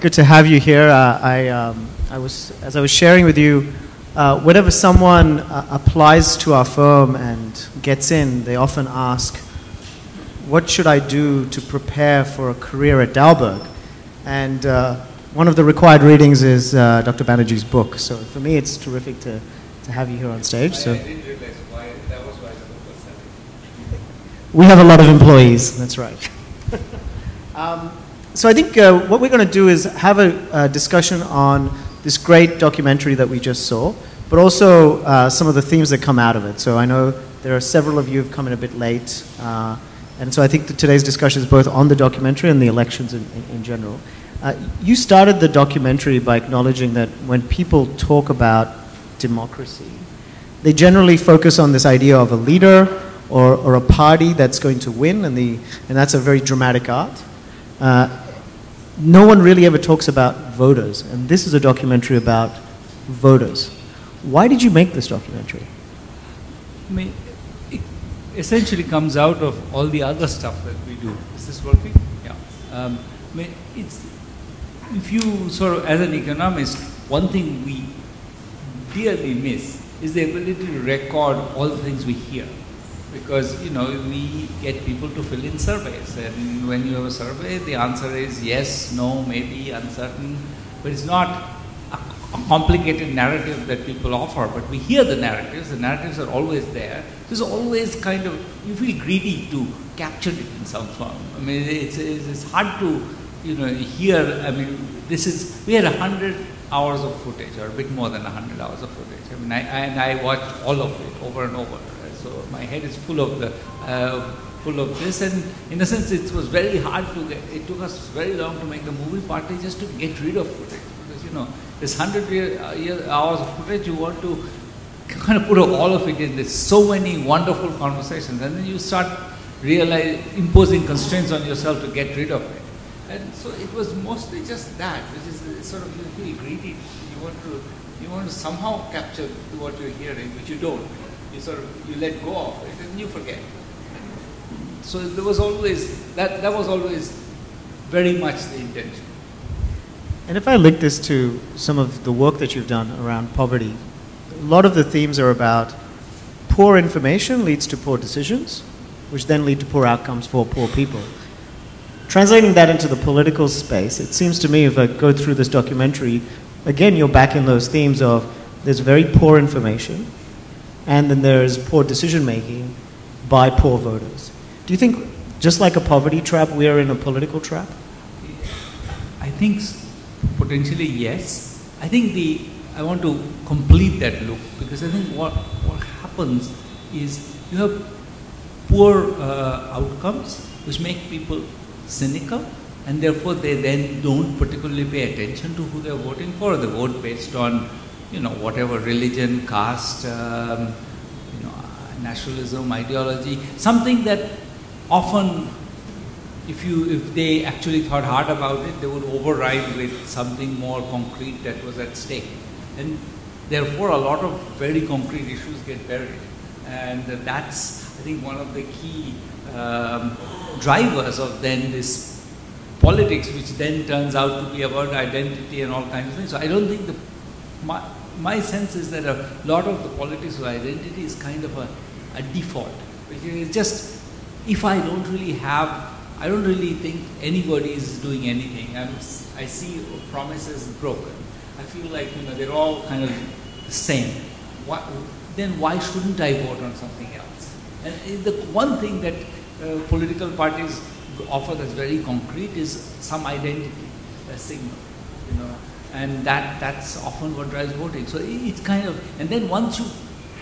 good to have you here. As I was sharing with you, whenever someone applies to our firm and gets in, they often ask, what should I do to prepare for a career at Dalberg? And one of the required readings is Dr. Banerjee's book. So for me, it's terrific to have you here on stage. So I didn't realize why that was why the book was selling. we have a lot of employees, that's right. So I think what we're going to do is have a discussion on this great documentary that we just saw, but also some of the themes that come out of it. So I know there are several of you who have come in a bit late, and so I think that today's discussion is both on the documentary and the elections in general. You started the documentary by acknowledging that when people talk about democracy, they generally focus on this idea of a leader or a party that's going to win, and that's a very dramatic art. No one really ever talks about voters, and this is a documentary about voters. Why did you make this documentary? I mean, it essentially comes out of all the other stuff that we do. Is this working? Yeah. I mean, if you sort of, as an economist, one thing we dearly miss is the ability to record all the things we hear. Because, you know, we get people to fill in surveys, and when you have a survey, the answer is yes, no, maybe, uncertain, but it's not a complicated narrative that people offer, but we hear the narratives are always there. There's always kind of, you feel greedy to capture it in some form. I mean, it's hard to, you know, hear. I mean, we had 100 hours of footage, or a bit more than 100 hours of footage. I mean, I watched all of it over and over. So my head is full of this, and in a sense, it was very hard to get. It took us very long to make the movie partly just to get rid of footage, because, you know, this 100 hours of footage, you want to kind of put all of it in. There's so many wonderful conversations, and then you start imposing constraints on yourself to get rid of it. And so it was mostly just that, which is sort of, you feel greedy. You want to somehow capture what you're hearing, which you don't. You let go of it and you forget. So there was always, that was always very much the intention. And if I link this to some of the work that you've done around poverty, a lot of the themes are about poor information leads to poor decisions, which then lead to poor outcomes for poor people. Translating that into the political space, it seems to me, if I go through this documentary, again, you're back in those themes of there's very poor information, and then there's poor decision-making by poor voters. Do you think, just like a poverty trap, we are in a political trap? I think potentially yes. I think I want to complete that loop, because I think what happens is you have poor outcomes which make people cynical, and therefore they then don't particularly pay attention to who they're voting for. They vote based on, you know, whatever religion, caste, nationalism, ideology, something that often, if they actually thought hard about it, they would override with something more concrete that was at stake. And therefore, a lot of very concrete issues get buried. And that's, I think, one of the key drivers of then this politics, which then turns out to be about identity and all kinds of things. So I don't think my sense is that a lot of the politics of identity is kind of a default, which is just, if I don't really think anybody is doing anything. I see promises broken. I feel like, you know, they're all kind of the same. Then why shouldn't I vote on something else? And the one thing that political parties offer that's very concrete is some identity, a signal, you know. And that's often what drives voting. So it's kind of, and then once you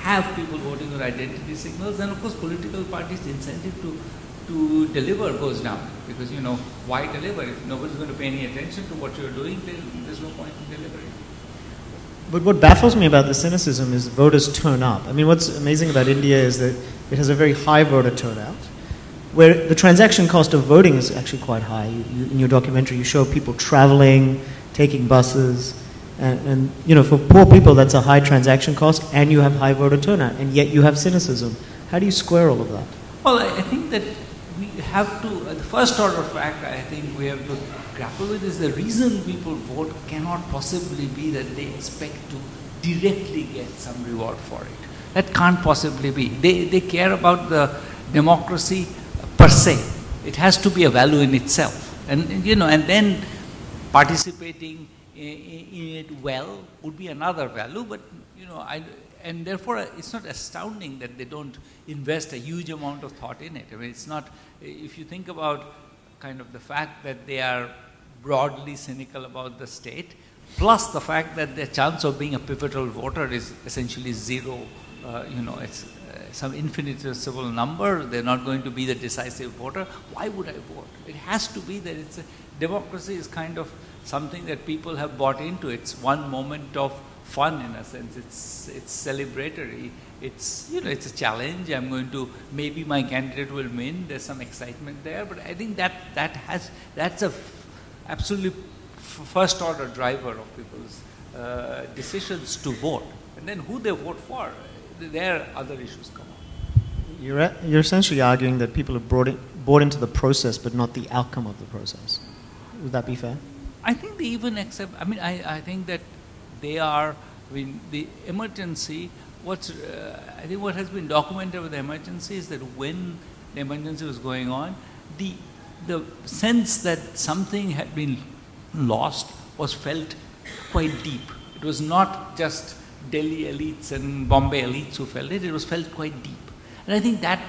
have people voting on identity signals, then of course political parties' incentive to deliver goes down. Because, you know, why deliver? If nobody's going to pay any attention to what you're doing, then there's no point in delivering. But what baffles me about the cynicism is voters turn up. I mean, what's amazing about India is that it has a very high voter turnout, where the transaction cost of voting is actually quite high. In your documentary, you show people traveling, taking buses, and you know, for poor people, that's a high transaction cost, and you have high voter turnout, and yet you have cynicism. How do you square all of that? Well, I think that we have to, the first order fact, I think we have to grapple with is the reason people vote cannot possibly be that they expect to directly get some reward for it. That can't possibly be. They care about the democracy per se. It has to be a value in itself. And then participating in it well would be another value, but and therefore it's not astounding that they don't invest a huge amount of thought in it. I mean, it's not, if you think about kind of the fact that they are broadly cynical about the state, plus the fact that their chance of being a pivotal voter is essentially zero, it's some infinitesimal number, they're not going to be the decisive voter, why would I vote? It has to be that democracy is kind of something that people have bought into. It's one moment of fun in a sense. It's celebratory. It's a challenge. I'm going to, maybe my candidate will win. There's some excitement there, but I think that's a absolutely first order driver of people's decisions to vote. And then who they vote for, there other issues come up. You're essentially arguing that people are bought into the process, but not the outcome of the process. Would that be fair? I think they even accept. I mean, I think that they are. I mean, the emergency. I think what has been documented with the emergency is that when the emergency was going on, the sense that something had been lost was felt quite deep. It was not just Delhi elites and Bombay elites who felt it. It was felt quite deep. And I think that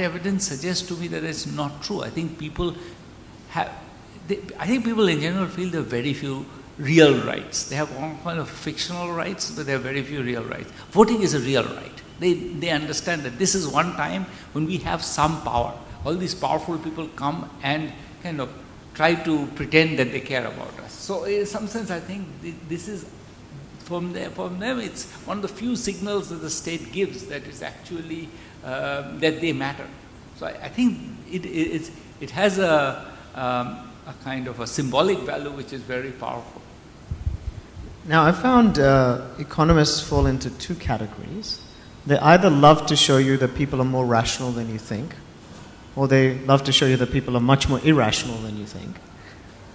evidence suggests to me that it's not true. I think people in general feel there are very few real rights. They have all kind of fictional rights, but there are very few real rights. Voting is a real right. They understand that this is one time when we have some power. All these powerful people come and kind of try to pretend that they care about us. So in some sense, I think this is, from them, it's one of the few signals that the state gives that is actually, that they matter. So I think it has a kind of a symbolic value which is very powerful. Now, I found economists fall into two categories. They either love to show you that people are more rational than you think, or they love to show you that people are much more irrational than you think.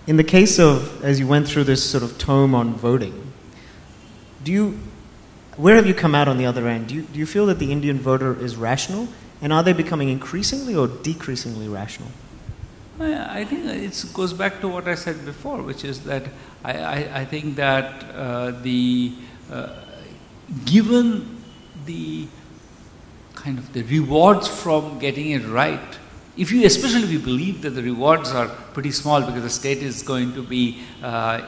In the case of, as you went through this sort of tome on voting, where have you come out on the other end? Do you feel that the Indian voter is rational, and are they becoming increasingly or decreasingly rational? I think it goes back to what I said before, which is that I think that given the kind of the rewards from getting it right, especially if you believe that the rewards are pretty small because the state is going to be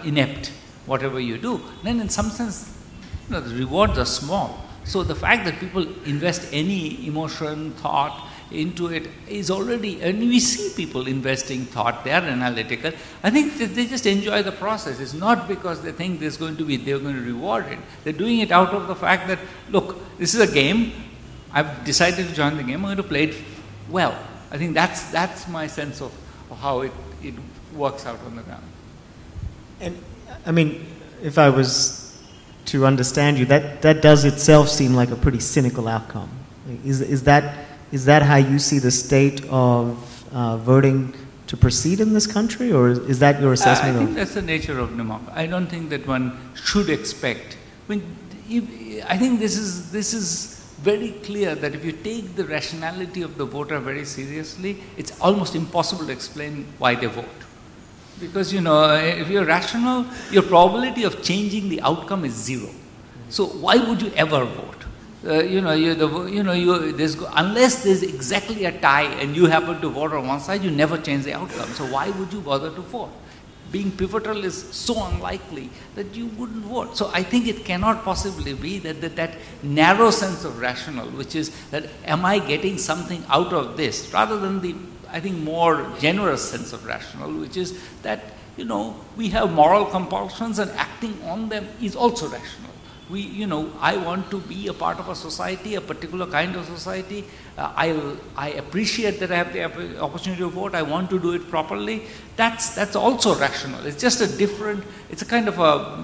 inept, whatever you do, then in some sense, the rewards are small. So the fact that people invest any emotion, thought into it is already, and we see people investing thought, they are analytical. I think that they just enjoy the process. It's not because they think they're going to reward it. They're doing it out of the fact that, look, this is a game, I've decided to join the game, I'm going to play it well. I think that's my sense of how it works out on the ground. And I mean, if I was to understand you, that does itself seem like a pretty cynical outcome. Is that how you see the state of voting to proceed in this country, or is that your assessment? I think that's the nature of democracy. I don't think that one should expect. I think this is very clear that if you take the rationality of the voter very seriously, it's almost impossible to explain why they vote. Because, if you're rational, your probability of changing the outcome is zero. So why would you ever vote? Unless there's exactly a tie and you happen to vote on one side, you never change the outcome. So why would you bother to vote? Being pivotal is so unlikely that you wouldn't vote. So I think it cannot possibly be that narrow sense of rational, which is that am I getting something out of this, rather than the, I think, more generous sense of rational, which is that, we have moral compulsions and acting on them is also rational. I want to be a part of a society, a particular kind of society. I appreciate that I have the opportunity to vote. I want to do it properly. That's also rational. It's just it's a kind of a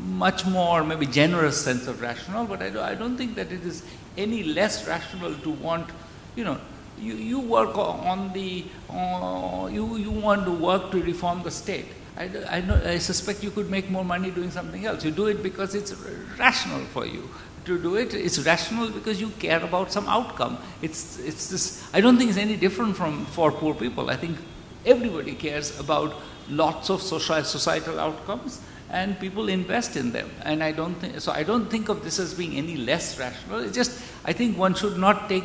much more maybe generous sense of rational, but I don't think that it is any less rational to want, you work on you want to work to reform the state. I suspect you could make more money doing something else. You do it because it's rational for you to do it. It's rational because you care about some outcome. It's this. I don't think it's any different for poor people. I think everybody cares about lots of societal outcomes, and people invest in them. And I don't think of this as being any less rational. It's just, I think one should not take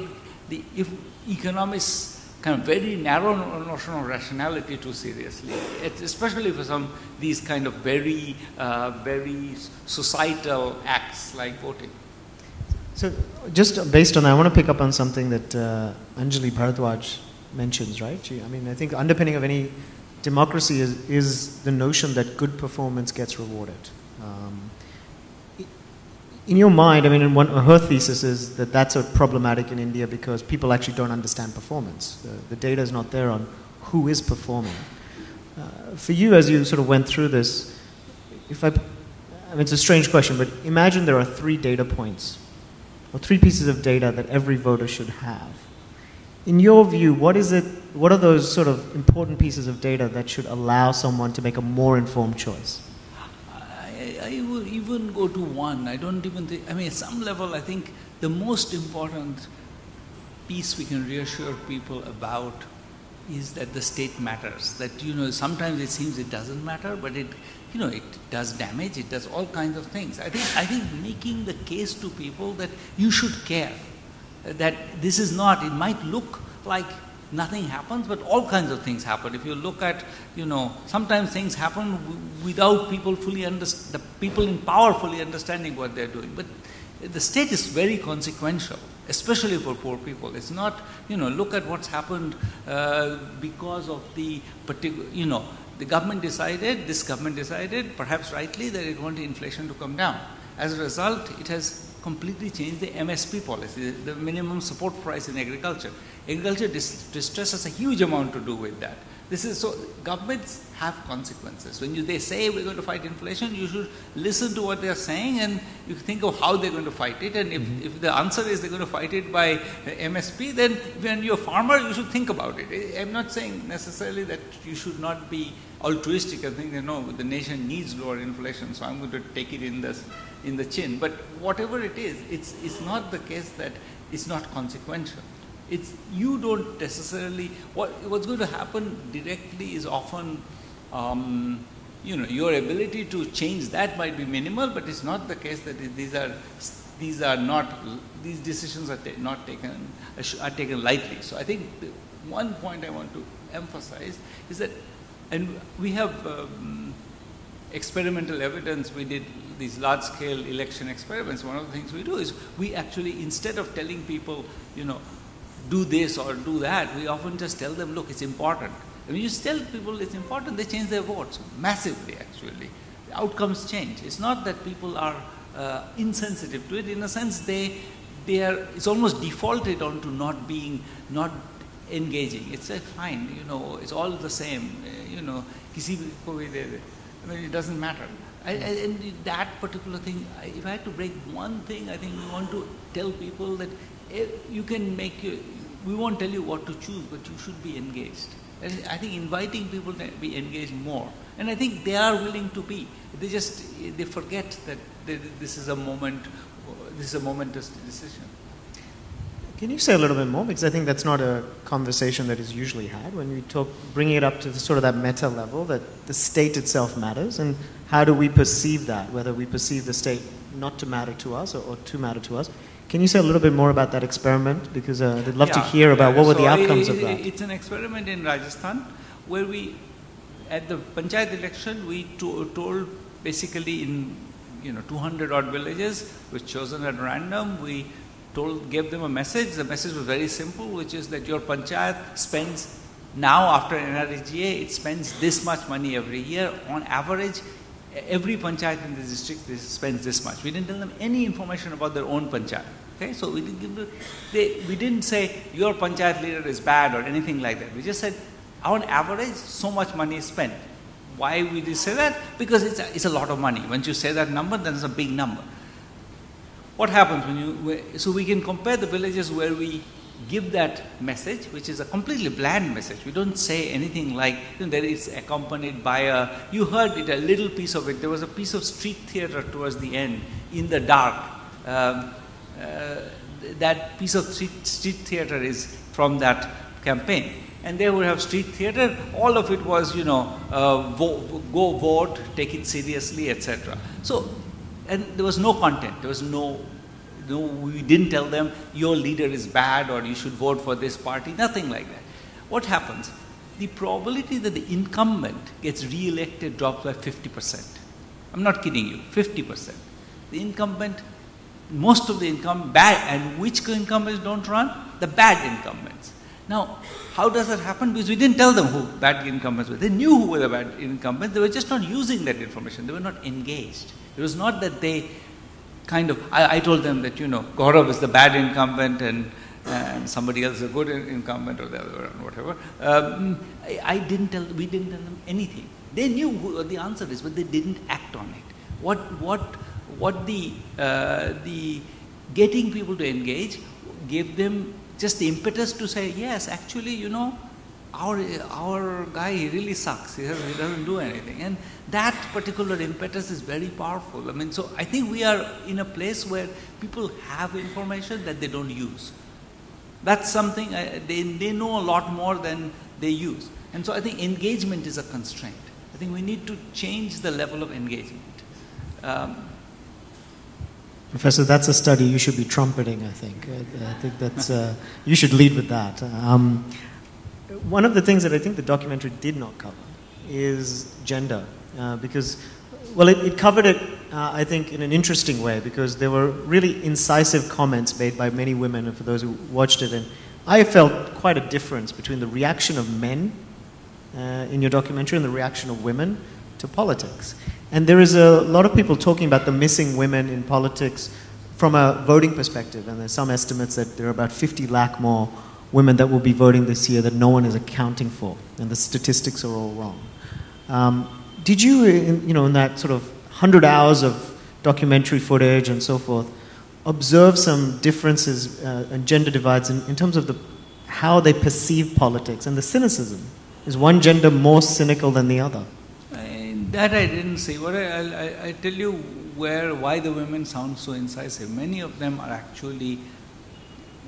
if economists kind of very narrow notion of rationality too seriously, especially for these kind of very societal acts like voting. So just based on that, I want to pick up on something that Anjali Bharadwaj mentions, right? I think the underpinning of any democracy is the notion that good performance gets rewarded. In your mind, her thesis is that that's problematic in India because people actually don't understand performance. The data is not there on who is performing. For you, as you sort of went through this, it's a strange question, but imagine there are 3 data points or 3 pieces of data that every voter should have. In your view, what are those sort of important pieces of data that should allow someone to make a more informed choice? I would even go to 1. I don't even think, at some level, I think the most important piece we can reassure people about is that the state matters. That, sometimes it seems it doesn't matter, but it does damage, it does all kinds of things. I think making the case to people that you should care, that this is not, it might look like nothing happens, but all kinds of things happen. If you look at, sometimes things happen without people the people in power fully understanding what they're doing. But the state is very consequential, especially for poor people. It's not, look at what's happened because of the particular, this government decided, perhaps rightly, that it wanted inflation to come down. As a result, it has completely changed the MSP policy, the minimum support price in agriculture. Agriculture distress has a huge amount to do with that. So governments have consequences. When they say we're going to fight inflation, you should listen to what they're saying and you think of how they're going to fight it. And if the answer is they're going to fight it by MSP, then when you're a farmer, you should think about it. I'm not saying necessarily that you should not be altruistic and think, the nation needs lower inflation, so I'm going to take it in the chin. But whatever it is, it's not the case that it's not consequential. You don't necessarily, what's going to happen directly is often, your ability to change that might be minimal, but it's not the case that these decisions are taken lightly. So I think one point I want to emphasize is that, and we have experimental evidence. We did these large-scale election experiments. One of the things we do is we actually, instead of telling people, do this or do that, we often just tell them, look, it's important. And when you tell people it's important, they change their votes massively, actually. The outcomes change. It's not that people are insensitive to it. In a sense, it's almost defaulted onto not engaging. It's fine, it's all the same. It doesn't matter. And that particular thing, if I had to break one thing, I think we want to tell people that we won't tell you what to choose, but you should be engaged. And I think inviting people to be engaged more. And I think they are willing to be. They forget that this is a momentous decision. Can you say a little bit more? Because I think that's not a conversation that is usually had when we talk, bringing it up to sort of that meta level, that the state itself matters, and how do we perceive that, whether we perceive the state not to matter to us or to matter to us. Can you say a little bit more about that experiment? Because I'd love to hear about what were the outcomes of that. It's an experiment in Rajasthan where at the Panchayat election, we told basically in 200 odd villages, was chosen at random. We gave them a message. The message was very simple, which is that your Panchayat spends now, after NREGA, it spends this much money every year. On average, every Panchayat in the district spends this much. We didn't tell them any information about their own Panchayat. Okay, so we didn't say your Panchayat leader is bad or anything like that. We just said, on average, so much money is spent. Why we did say that? Because it's a lot of money. Once you say that number, then it's a big number. What happens so we can compare the villages where we give that message, which is a completely bland message. We don't say anything like, there is accompanied by you heard it, a little piece of it. There was a piece of street theater towards the end, in the dark. That piece of street theater is from that campaign. And they would have street theater. All of it was, go vote, take it seriously, etc. So, and there was no content. There was we didn't tell them your leader is bad or you should vote for this party. Nothing like that. What happens? The probability that the incumbent gets re-elected drops by 50%. I'm not kidding you. 50%. The incumbent, most of the bad, and which incumbents don't run? The bad incumbents. Now, how does that happen? Because we didn't tell them who bad incumbents were. They knew who were the bad incumbents. They were just not using that information. They were not engaged. It was not that they I told them that, Gaurav is the bad incumbent and somebody else is a good incumbent or the other one, whatever. We didn't tell them anything. They knew what the answer is, but they didn't act on it. What the getting people to engage gave them just the impetus to say, yes, actually, our guy, he really sucks. He doesn't do anything. And that particular impetus is very powerful. So I think we are in a place where people have information that they don't use. That's something, they know a lot more than they use. And so I think engagement is a constraint. I think we need to change the level of engagement. Professor, that's a study you should be trumpeting, I think. I think that's, you should lead with that. One of the things that I think the documentary did not cover is gender, because, well, it covered it, I think, in an interesting way, because there were really incisive comments made by many women, and for those who watched it, and I felt quite a difference between the reaction of men in your documentary and the reaction of women to politics. And there is a lot of people talking about the missing women in politics from a voting perspective, and there's some estimates that there are about 50 lakh more women that will be voting this year that no one is accounting for, and the statistics are all wrong. Did you, in that sort of 100 hours of documentary footage and so forth, observe some differences and gender divides in terms of how they perceive politics and the cynicism? Is one gender more cynical than the other? That I didn't see. What I tell you why the women sound so incisive. Many of them are actually,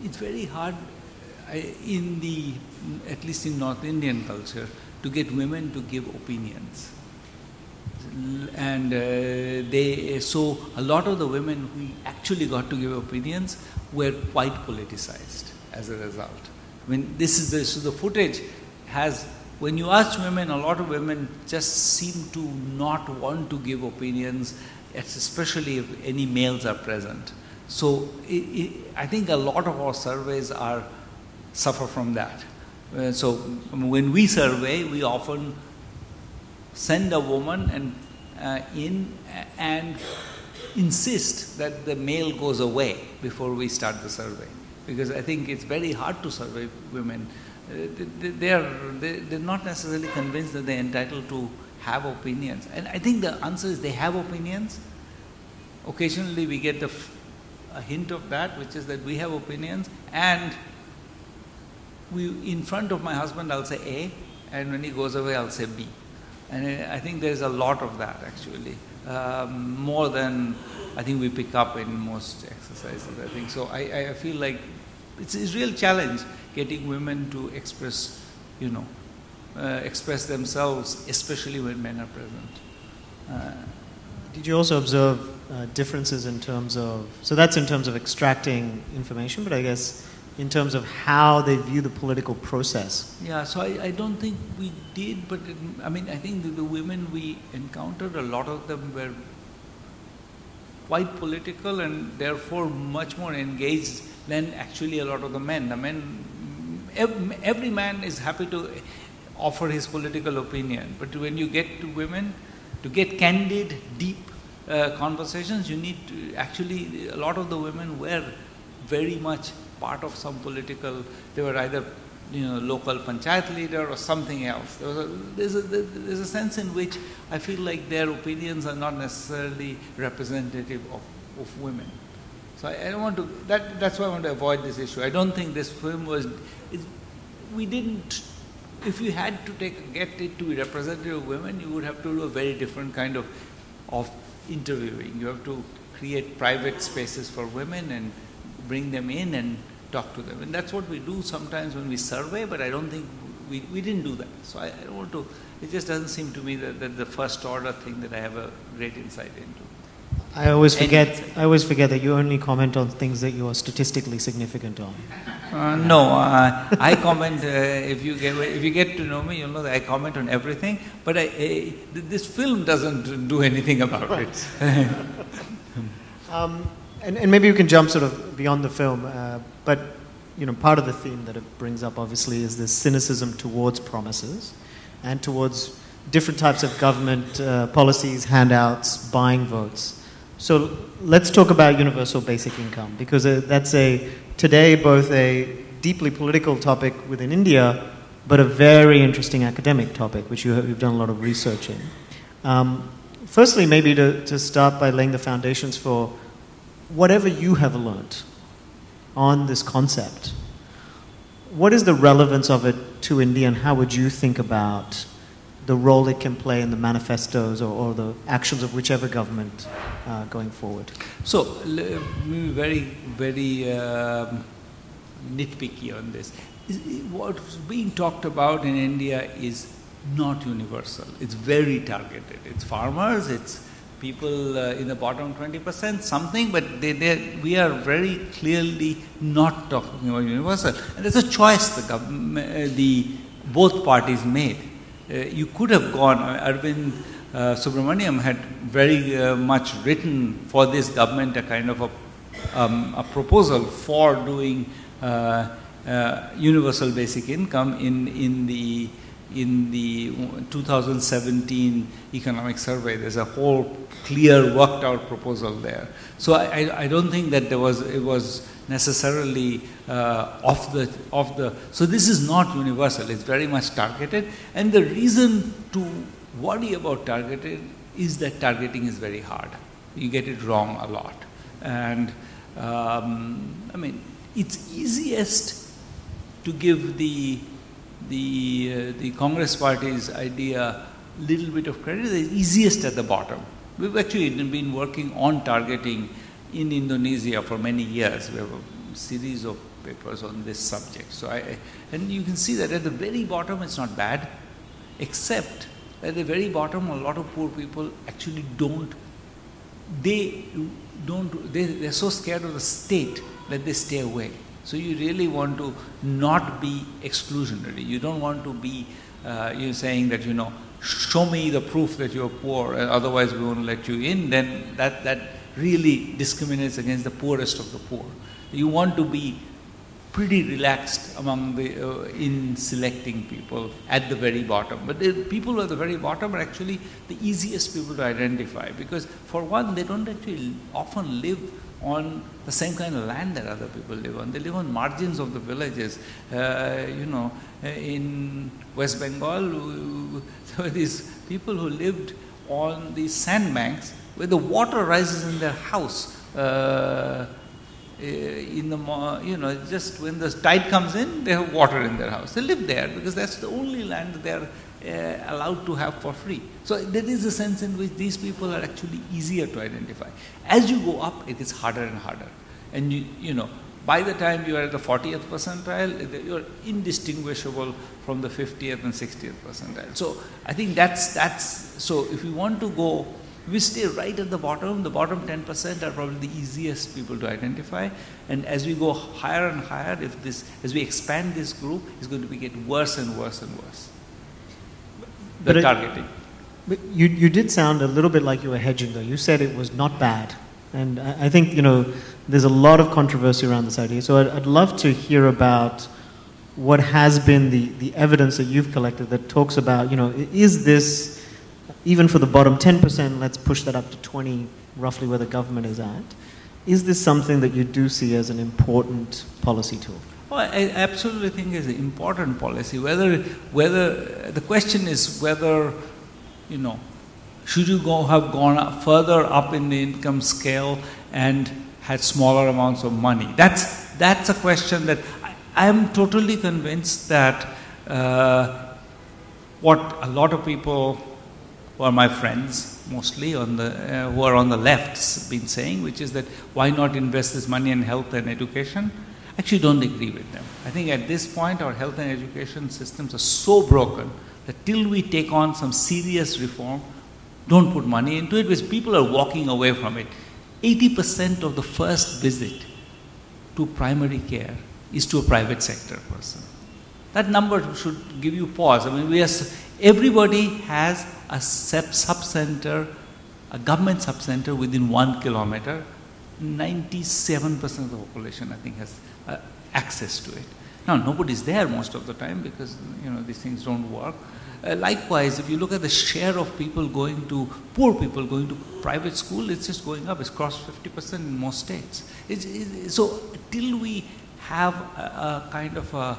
it's very hard at least in North Indian culture, to get women to give opinions. And so a lot of the women who actually got to give opinions were quite politicized as a result. The footage has, when you ask women, a lot of women just seem to not want to give opinions, especially if any males are present. So I think a lot of our surveys suffer from that. So when we survey, we often send a woman in and insist that the male goes away before we start the survey, because I think it's very hard to survey women. They're not necessarily convinced that they're entitled to have opinions. And I think the answer is they have opinions. Occasionally we get a hint of that, which is that we have opinions, and in front of my husband I'll say A, and when he goes away I'll say B. And I think there's a lot of that actually, more than I think we pick up in most exercises. I think so. I feel like it's a real challenge getting women to express themselves, especially when men are present. Did you also observe differences in terms of, so that's in terms of extracting information, but I guess in terms of how they view the political process? Yeah, so I don't think we did, but I think the women we encountered, a lot of them were quite political and therefore much more engaged than actually a lot of the men. The men, every man is happy to offer his political opinion, but when you get to women, to get candid, deep conversations, you need to actually, a lot of the women were very much part of some political, they were either local panchayat leader or something else. There's a sense in which I feel like their opinions are not necessarily representative of women. So I don't want to, that's why I want to avoid this issue. I don't think this film was, we didn't, if you had to get it to be representative of women, you would have to do a very different kind of interviewing. You have to create private spaces for women and bring them in and talk to them. And that's what we do sometimes when we survey, but I don't think we didn't do that. So I don't want to, it just doesn't seem to me that the first order thing that I have a great insight into. I always forget that you only comment on things that you are statistically significant on. No, I comment. If you get to know me, you'll know that I comment on everything. But this film doesn't do anything about it. And maybe you can jump sort of beyond the film. But part of the theme that it brings up, obviously, is this cynicism towards promises and towards different types of government policies, handouts, buying votes. So let's talk about universal basic income, because that's today both a deeply political topic within India, but a very interesting academic topic, which you've done a lot of research in. Firstly, maybe to start by laying the foundations for whatever you have learnt on this concept, what is the relevance of it to India, and how would you think about the role it can play in the manifestos or the actions of whichever government going forward? So, very, very nitpicky on this. What's being talked about in India is not universal. It's very targeted. It's farmers, it's people in the bottom 20%, something, but we are very clearly not talking about universal. And there's a choice both parties made. You could have gone, Arvind Subramaniam had very much written for this government a kind of a proposal for doing universal basic income in the 2017 economic survey. There's a whole clear worked out proposal there. So I don't think that it was necessarily off the. So this is not universal. It's very much targeted, and the reason to worry about targeted is that targeting is very hard. You get it wrong a lot, and it's easiest to give the Congress Party's idea a little bit of credit. It's easiest at the bottom. We've actually been working on targeting in Indonesia for many years. We have a series of papers on this subject. So and you can see that at the very bottom it's not bad, except at the very bottom a lot of poor people actually they're so scared of the state that they stay away. So you really want to not be exclusionary. You don't want to be saying that, show me the proof that you're poor, otherwise we won't let you in. Then that really discriminates against the poorest of the poor. You want to be pretty relaxed in selecting people at the very bottom. But the people who are at the very bottom are actually the easiest people to identify, because for one, they don't actually often live on the same kind of land that other people live on. They live on margins of the villages. In West Bengal, there were these people who lived on these sandbanks where the water rises in their house. Just when the tide comes in, they have water in their house. They live there because that's the only land they are allowed to have for free. So there is a sense in which these people are actually easier to identify. As you go up, it is harder and harder. And by the time you are at the 40th percentile, you are indistinguishable from the 50th and 60th percentile. So I think that's so if you want to go, we stay right at the bottom 10% are probably the easiest people to identify. And as we go higher and higher, as we expand this group, it's going to get worse and worse and worse. The targeting. But you did sound a little bit like you were hedging, though. You said it was not bad. And I think, there's a lot of controversy around this idea. So I'd love to hear about what has been the evidence that you've collected that talks about, is this, even for the bottom 10%, let's push that up to 20, roughly where the government is at. Is this something that you do see as an important policy tool? Well, I absolutely think it's an important policy. Whether the question is whether, should you have gone further up in the income scale and had smaller amounts of money? That's a question that I am totally convinced that what a lot of people who are my friends, mostly who are on the left, been saying, which is that why not invest this money in health and education? Actually don't agree with them. I think at this point our health and education systems are so broken that till we take on some serious reform, don't put money into it, because people are walking away from it. 80% of the first visit to primary care is to a private sector person. That number should give you pause. I mean, everybody has a sub-center, a government sub-center within 1 kilometer. 97% of the population, I think, has access to it. Now, nobody's there most of the time because, these things don't work. Likewise, if you look at the share of people poor people going to private school, it's just going up. It's crossed 50% in most states. So, till we have a kind of a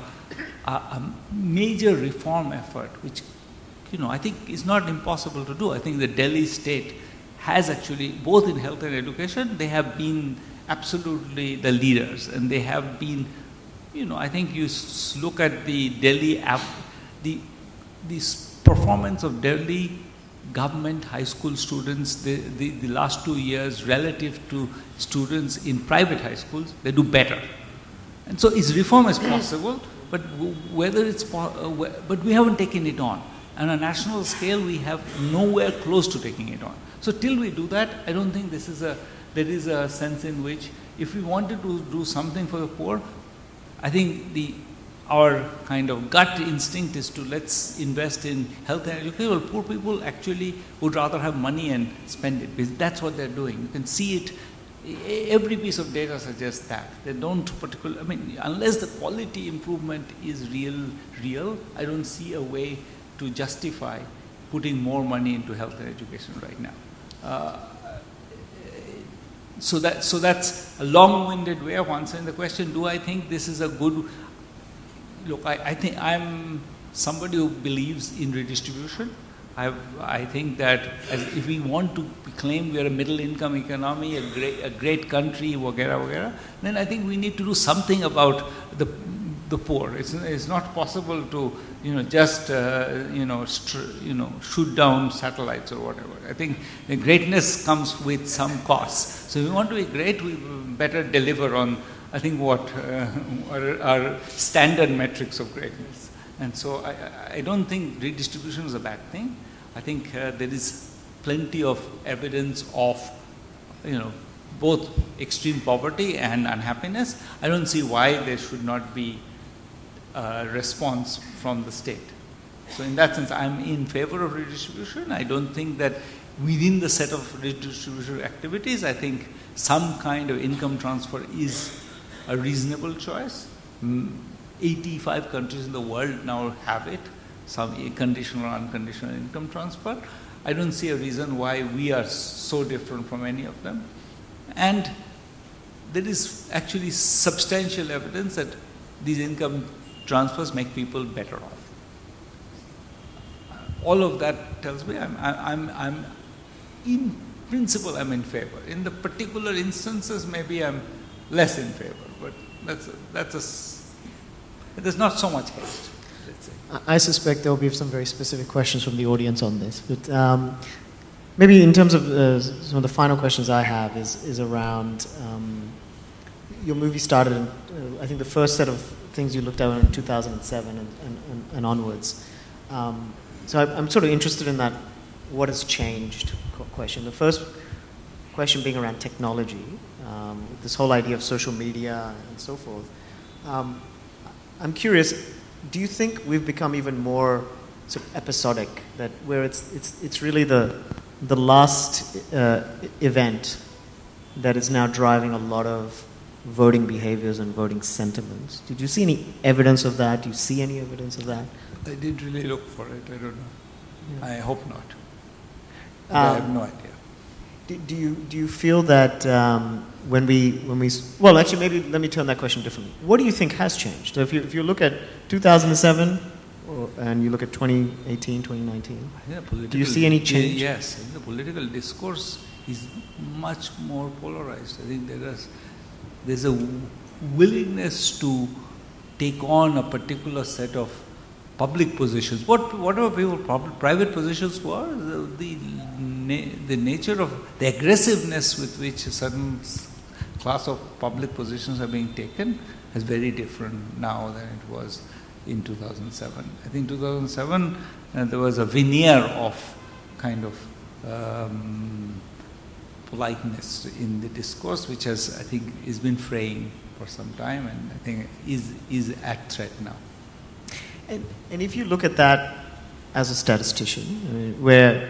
major reform effort, which, I think is not impossible to do. I think the Delhi state has actually, both in health and education, they have been absolutely the leaders, and they have been, I think you look at the Delhi the performance of Delhi government high school students the last 2 years relative to students in private high schools, they do better. And so reform is possible, but whether it's but we haven't taken it on. On a national scale, we have nowhere close to taking it on. So till we do that, I don't think there is a sense in which if we wanted to do something for the poor, I think our kind of gut instinct is to let's invest in health and education. Well, poor people actually would rather have money and spend it, because that's what they're doing. You can see it. Every piece of data suggests that. They don't unless the quality improvement is real, I don't see a way to justify putting more money into health and education right now. So that's a long-winded way of answering the question. Do I think this is a good... Look, I think I'm somebody who believes in redistribution. I think that if we want to claim we are a middle-income economy, a great country, whatever, then I think we need to do something about the poor. It's not possible to just shoot down satellites or whatever. I think the greatness comes with some costs. So if we want to be great, we better deliver on, I think, what are our standard metrics of greatness. And so I don't think redistribution is a bad thing. I think there is plenty of evidence of both extreme poverty and unhappiness. I don't see why there should not be a response from the state. So in that sense, I'm in favor of redistribution. I don't think that within the set of redistribution activities, I think some kind of income transfer is a reasonable choice. 85 countries in the world now have it, some conditional or unconditional income transfer. I don't see a reason why we are so different from any of them. And there is actually substantial evidence that these income transfers make people better off. All of that tells me I'm in principle I'm in favor. In the particular instances, maybe I'm less in favor, but there's not so much haste, let's say. I suspect there will be some very specific questions from the audience on this, but maybe in terms of some of the final questions I have is around your movie started in, I think the first set of things you looked at in 2007 and onwards. So I'm sort of interested in that what has changed question. The first question being around technology, this whole idea of social media and so forth. I'm curious, do you think we've become even more sort of episodic, that where it's really the last event that is now driving a lot of voting behaviors and voting sentiments? Did you see any evidence of that? Do you see any evidence of that? I didn't really look for it. I don't know. Yeah. I hope not. I have no idea. Do you feel that when we well, actually, maybe let me turn that question differently. What do you think has changed? So if you look at 2007 and you look at 2018, 2019, do you see any change? Yes, the political discourse is much more polarized. I think there's a willingness to take on a particular set of public positions. Whatever private positions were, the nature of the aggressiveness with which a certain class of public positions are being taken is very different now than it was in 2007. I think 2007 there was a veneer of kind of politeness in the discourse, which has, I think, has been fraying for some time, and I think is at threat now. And if you look at that as a statistician, I mean, where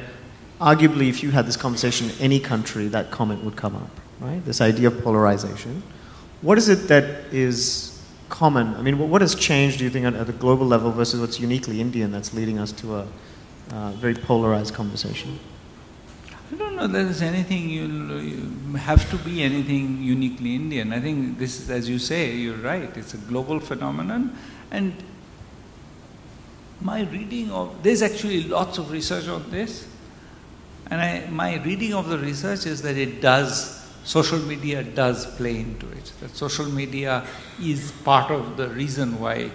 arguably if you had this conversation in any country, that comment would come up, right? This idea of polarization. What is it that is common? I mean, what has changed, do you think, at the global level versus what's uniquely Indian that's leading us to a very polarized conversation? I don't know that there's anything, you have to be anything uniquely Indian. I think this is, as you say, you're right, it's a global phenomenon. And my reading of, there's actually lots of research on this, and my reading of the research is that social media does play into it. That social media is part of the reason why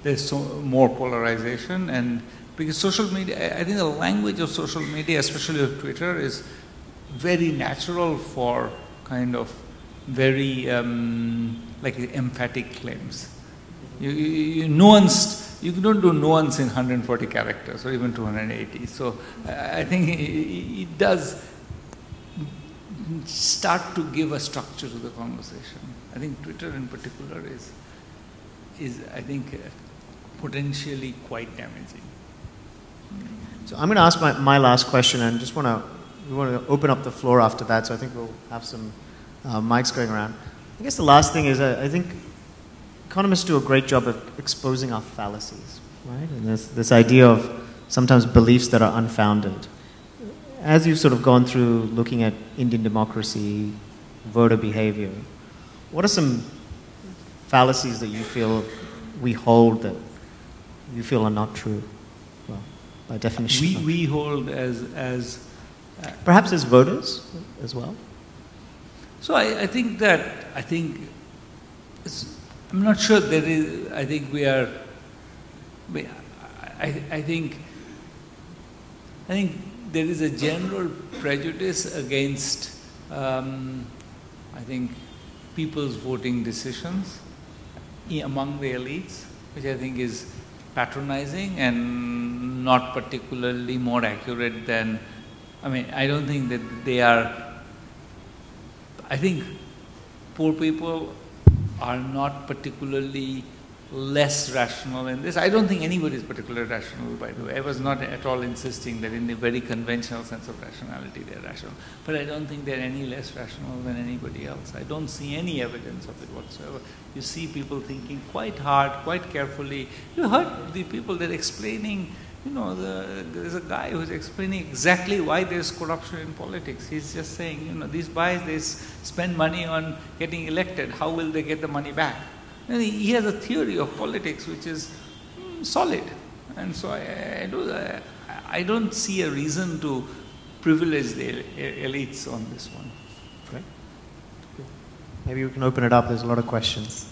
there's more polarization, and because social media, I think the language of social media, especially of Twitter, is very natural for kind of very like emphatic claims. You nuanced. You don't do nuance in 140 characters or even 280. So I think it does start to give a structure to the conversation. I think Twitter in particular is I think potentially quite damaging. So I'm going to ask my last question, and we want to open up the floor after that. So I think we'll have some mics going around. I guess the last thing is I think economists do a great job of exposing our fallacies, right? And this idea of sometimes beliefs that are unfounded. As you've sort of gone through looking at Indian democracy, voter behavior, what are some fallacies that you feel we hold that you feel are not true? Well, by definition. We hold as perhaps as voters as well? So I think I'm not sure there is, I think we are, I think there is a general prejudice against, I think, people's voting decisions among the elites, which I think is patronizing and not particularly more accurate than, I mean, I don't think that they are, I think poor people are not particularly less rational in this. I don't think anybody is particularly rational, by the way. I was not at all insisting that in the very conventional sense of rationality they are rational. But I don't think they're any less rational than anybody else. I don't see any evidence of it whatsoever. You see people thinking quite hard, quite carefully. You heard the people that are explaining, there's a guy who's explaining exactly why there's corruption in politics. He's just saying, these guys, they spend money on getting elected. How will they get the money back? And he has a theory of politics which is solid. And so I don't see a reason to privilege the elites on this one. Great. Maybe we can open it up. There's a lot of questions.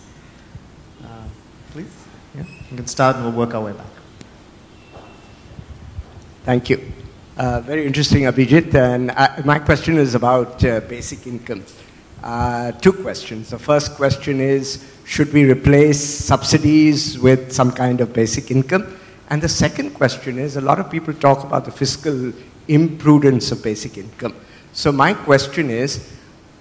Please. Yeah. You can start and we'll work our way back. Thank you. Very interesting, Abhijit. And my question is about basic income. Two questions. The first question is, should we replace subsidies with some kind of basic income? And the second question is, a lot of people talk about the fiscal imprudence of basic income. So my question is,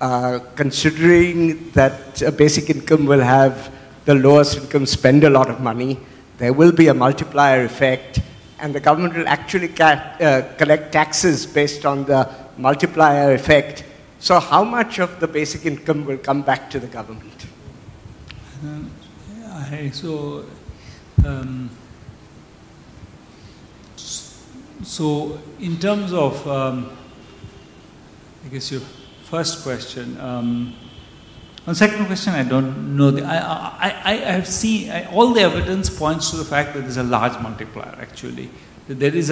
considering that basic income will have the lowest income spend a lot of money, there will be a multiplier effect, and the government will actually collect taxes based on the multiplier effect. So how much of the basic income will come back to the government? So in terms of, I guess your first question, on the second question, I don't know. I have seen, all the evidence points to the fact that there's a large multiplier, actually. There is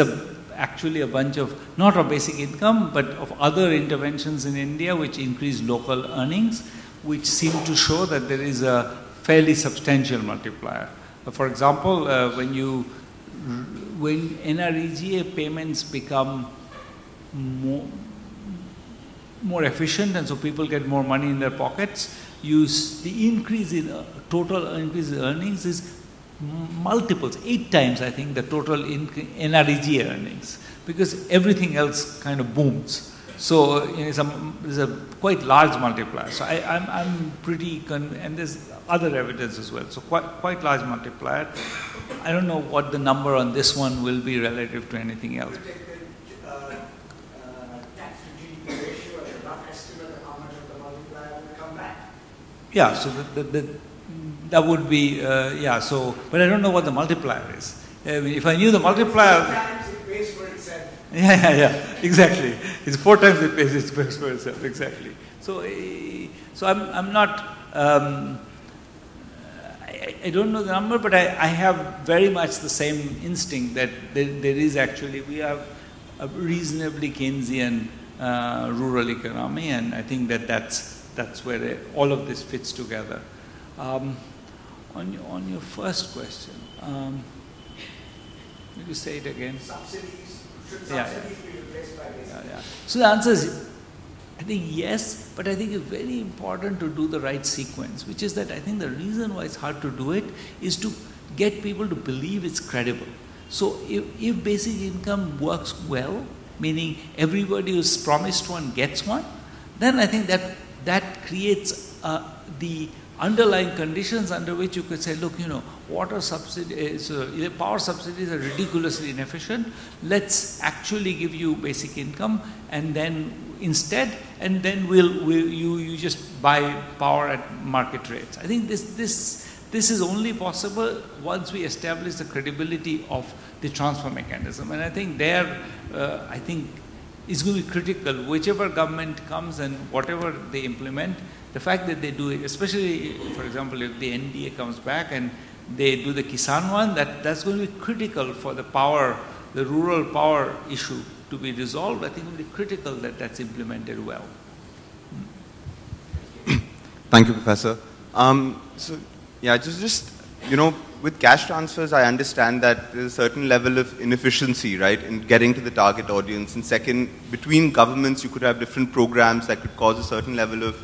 actually a bunch of, not of basic income, but of other interventions in India which increase local earnings, which seem to show that there is a fairly substantial multiplier. For example, when NREGA payments become more efficient, and so people get more money in their pockets, the increase in total increase in earnings is multiples, 8 times, I think, the total NREGA earnings, because everything else kind of booms. So it's a quite large multiplier. So I'm pretty and there's other evidence as well. So quite large multiplier. I don't know what the number on this one will be relative to anything else. Yeah, so that would be, yeah, so, but I don't know what the multiplier is. I mean, if I knew the multiplier... 4 times it pays for itself. Yeah, exactly. It's 4 times it pays for itself, exactly. So I'm not, I don't know the number, but I have very much the same instinct that there is actually, we have a reasonably Keynesian rural economy, and I think that's where all of this fits together. On your first question, will you say it again? Subsidies. Should subsidies be replaced by basic? Yeah. So the answer is, I think yes, but I think it's very important to do the right sequence, which is that I think the reason why it's hard to do it is to get people to believe it's credible. So if basic income works well, meaning everybody who's promised one gets one, then I think that creates the underlying conditions under which you could say, look, water subsidies, power subsidies are ridiculously inefficient. Let's actually give you basic income, and then instead, and then you just buy power at market rates. I think this is only possible once we establish the credibility of the transfer mechanism, and I think I think is going to be critical. Whichever government comes and whatever they implement, the fact that they do it, especially, for example, if the NDA comes back and they do the Kisan one, that's going to be critical for the rural power issue to be resolved. I think it will be critical that that's implemented well. Thank you, Professor. So, yeah, just with cash transfers, I understand that there's a certain level of inefficiency, right, in getting to the target audience. And second, between governments, you could have different programs that could cause a certain level of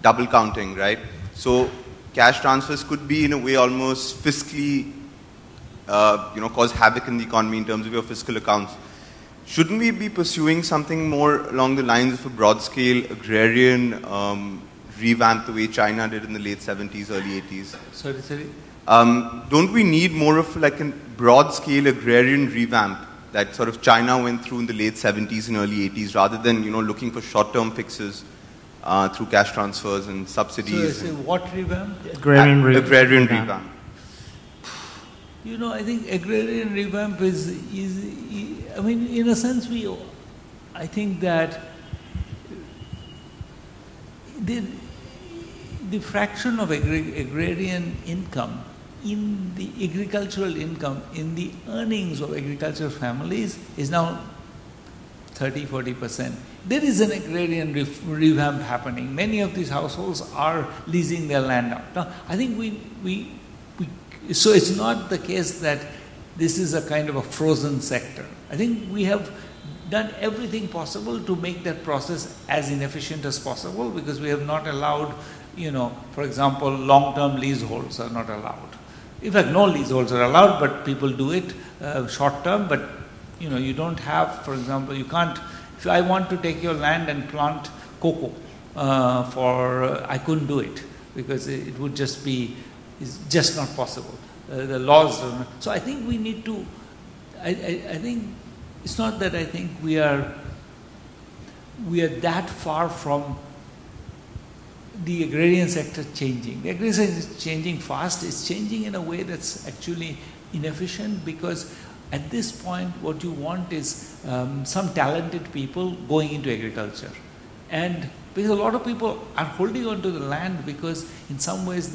double counting, right? So cash transfers could be, in a way, almost fiscally, cause havoc in the economy in terms of your fiscal accounts. Shouldn't we be pursuing something more along the lines of a broad-scale agrarian revamp the way China did in the late 70s, early 80s? Sorry? Don't we need more of like a broad-scale agrarian revamp that sort of China went through in the late 70s and early 80s, rather than looking for short-term fixes through cash transfers and subsidies? So what revamp? Agrarian revamp. I think agrarian revamp is I mean, in a sense, I think that the fraction of agrarian income in the agricultural income, in the earnings of agricultural families is now 30-40%. There is an agrarian revamp happening. Many of these households are leasing their land out. Now, I think so it's not the case that this is a kind of a frozen sector. I think we have done everything possible to make that process as inefficient as possible, because we have not allowed, for example, long-term leaseholds are not allowed. In fact, no leaseholds are allowed, but people do it short-term. But you don't have, for example, you can't. If I want to take your land and plant cocoa, I couldn't do it, because it would just be, it's just not possible. The laws are not. So I think we need to. I think it's not that I think we are that far from the agrarian sector changing. The agrarian sector is changing fast. It's changing in a way that's actually inefficient, because at this point what you want is some talented people going into agriculture. And because a lot of people are holding on to the land because in some ways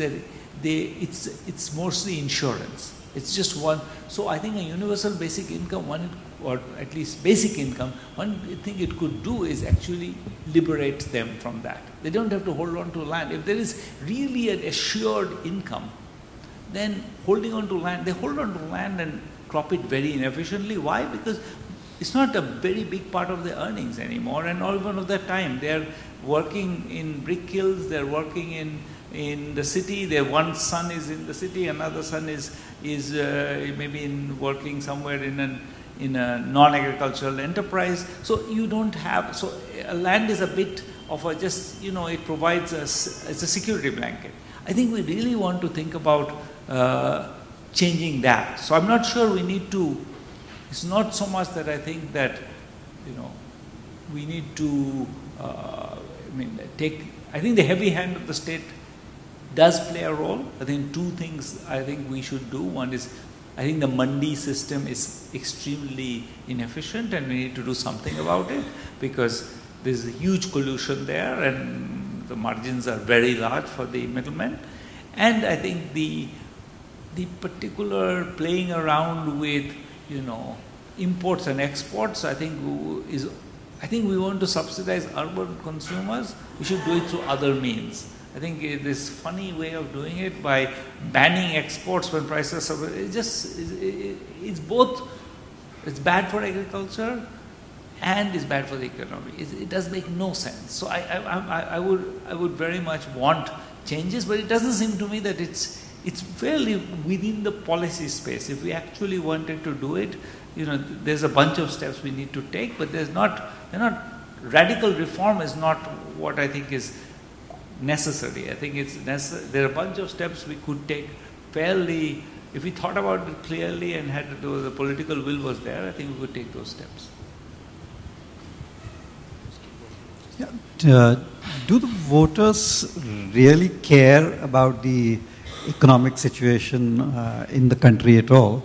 it's mostly insurance. It's just one. So I think a universal basic income, or at least basic income, one thing it could do is actually liberate them from that. They don't have to hold on to land. If there is really an assured income, then holding on to land, they hold on to land and crop it very inefficiently. Why? Because it's not a very big part of their earnings anymore, and all one of their time. They are working in brick kilns, they are working in the city. Their one son is in the city, another son is maybe working somewhere in a non-agricultural enterprise. So you don't have, so land is a bit of a just, it provides us, it's a security blanket. I think we really want to think about changing that. So I'm not sure we need to, it's not so much that I think that, we need to, I think the heavy hand of the state does play a role. I think two things I think we should do. One is, I think the mandi system is extremely inefficient and we need to do something about it, because there's a huge collusion there and the margins are very large for the middlemen. And I think the particular playing around with, imports and exports, I think we want to subsidize urban consumers. We should do it through other means. I think this funny way of doing it by banning exports when prices are, it's both, it's bad for agriculture and it's bad for the economy. It does make no sense. So I would very much want changes, but it doesn't seem to me that it's fairly within the policy space. If we actually wanted to do it, there's a bunch of steps we need to take, but radical reform is not what I think is necessary. I think there are a bunch of steps we could take fairly, if we thought about it clearly and the political will was there, I think we could take those steps. Yeah. Do the voters really care about the economic situation in the country at all?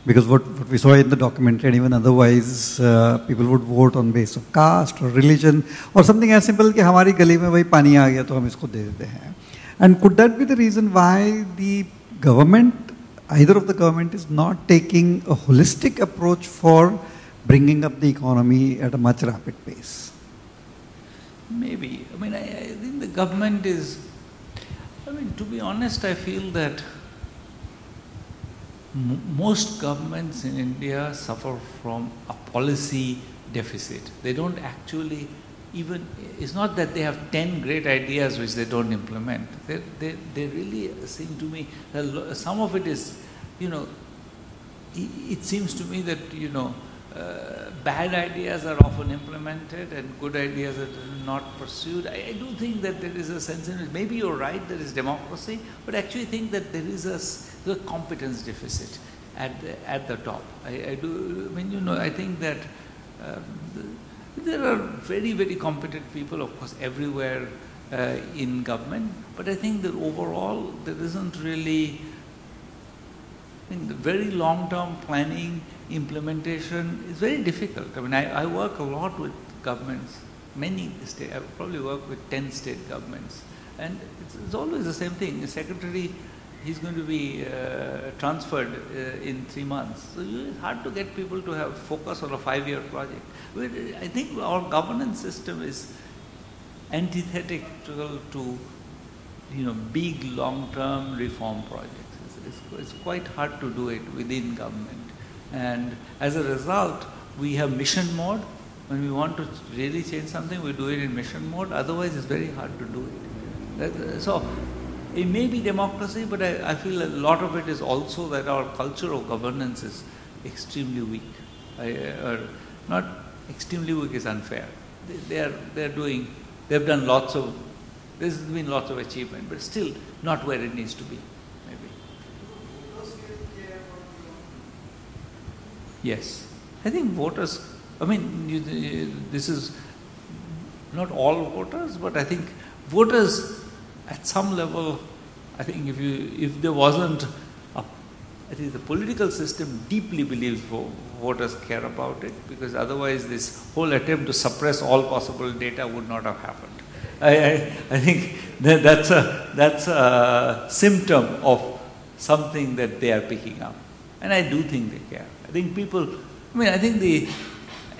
Because what we saw in the documentary and even otherwise, people would vote on base of caste or religion or something as simple कि हमारी गली में वही पानी आ गया तो हम इसको दे देते हैं. And could that be the reason why the government, either of the government, is not taking a holistic approach for bringing up the economy at a much rapid pace? Maybe. I think the government is, to be honest, I feel that most governments in India suffer from a policy deficit. They don't actually it's not that they have 10 great ideas which they don't implement. They really seem to me, some of it is, it seems to me that, bad ideas are often implemented and good ideas are not pursued. I do think that there is a sense in which, maybe you're right, there is democracy, but I actually think that there is a competence deficit at the top. I think that there are very, very competent people, of course, everywhere in government, but I think that overall there isn't really, the very long-term planning, implementation is very difficult. I work a lot with governments, many states. I probably work with 10 state governments, and it's always the same thing. The secretary, he's going to be transferred in 3 months. So it's hard to get people to have focus on a 5-year project. I think our governance system is antithetical to big long-term reform projects. It's quite hard to do it within government. And as a result, we have mission mode. When we want to really change something, we do it in mission mode. Otherwise, it's very hard to do it. So it may be democracy, but I feel a lot of it is also that our culture of governance is extremely weak. Or not extremely weak is unfair. They've done lots of, there's been lots of achievement, but still not where it needs to be. Yes. I think voters, this is not all voters, but I think voters at some level, I think if there wasn't, I think the political system deeply believes voters care about it, because otherwise this whole attempt to suppress all possible data would not have happened. I think that's a symptom of something that they are picking up. And I do think they care. I think people, I think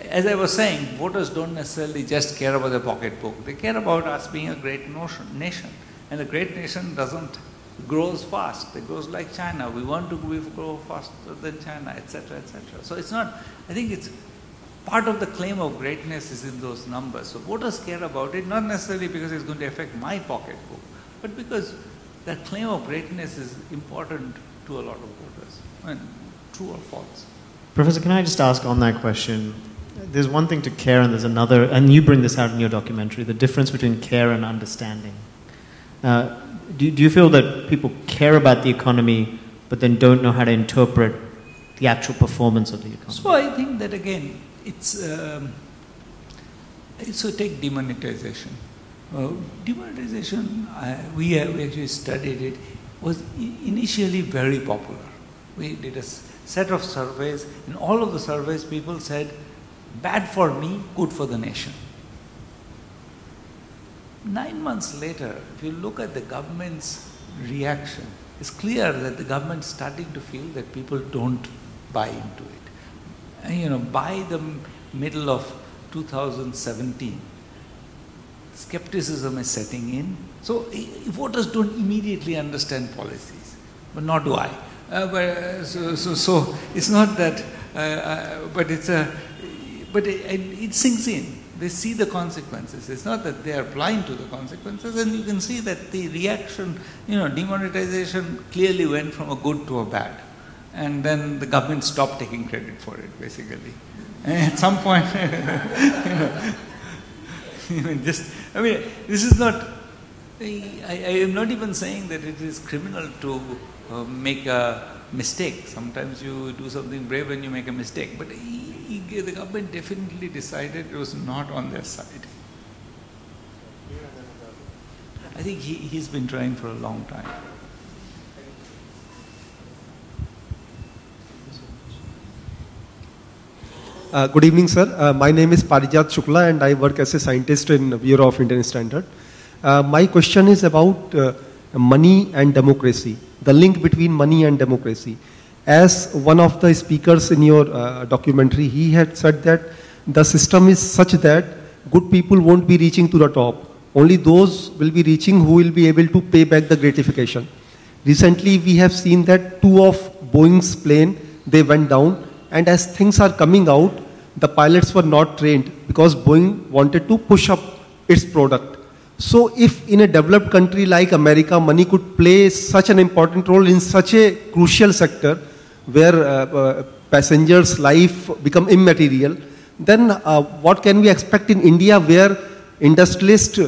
as I was saying, voters don't necessarily just care about their pocketbook. They care about us being a great nation. And a great nation grows fast. It grows like China. We want to grow faster than China, etc., etc. So it's not, I think it's part of the claim of greatness is in those numbers. So voters care about it, not necessarily because it's going to affect my pocketbook, but because that claim of greatness is important to a lot of voters. True or false? Professor, can I just ask on that question? There's one thing to care and there's another, and you bring this out in your documentary, the difference between care and understanding. Do you feel that people care about the economy but then don't know how to interpret the actual performance of the economy? So I think that again, so take demonetization. Demonetization, we actually studied it, was initially very popular. We did a set of surveys, and all of the surveys people said, bad for me, good for the nation. 9 months later, if you look at the government's reaction, it's clear that the government is starting to feel that people don't buy into it. And, by the middle of 2017, skepticism is setting in. So voters don't immediately understand policies, but nor do I. So it's not that, but it sinks in. They see the consequences. It's not that they are blind to the consequences, and you can see that the reaction, demonetization clearly went from a good to a bad. And then the government stopped taking credit for it, basically. And at some point, this is not, I am not even saying that it is criminal to make a mistake. Sometimes you do something brave and you make a mistake. But the government definitely decided it was not on their side. I think he's been trying for a long time. Good evening, sir. My name is Parijat Shukla and I work as a scientist in Bureau of Indian Standard. My question is about money and democracy, the link between money and democracy. As one of the speakers in your documentary, he had said that the system is such that good people won't be reaching to the top. Only those will be reaching who will be able to pay back the gratification. Recently, we have seen that 2 of Boeing's plane, they went down, and as things are coming out, the pilots were not trained because Boeing wanted to push up its product. So if in a developed country like America, money could play such an important role in such a crucial sector where passengers' life become immaterial, then what can we expect in India where industrialists,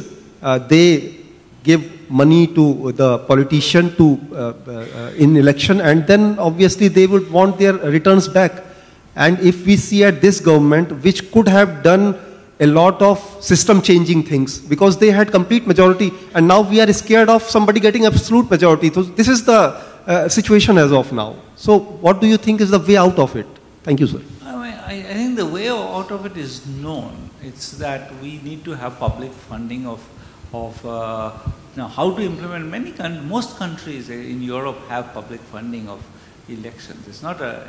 they give money to the politician in election, and then obviously they would want their returns back. And if we see at this government, which could have done a lot of system changing things because they had complete majority, and now we are scared of somebody getting absolute majority. So this is the situation as of now. So what do you think is the way out of it? Thank you, sir. I think the way out of it is known. It's that we need to have public funding of now how to implement. Most countries in Europe have public funding of elections. It's not a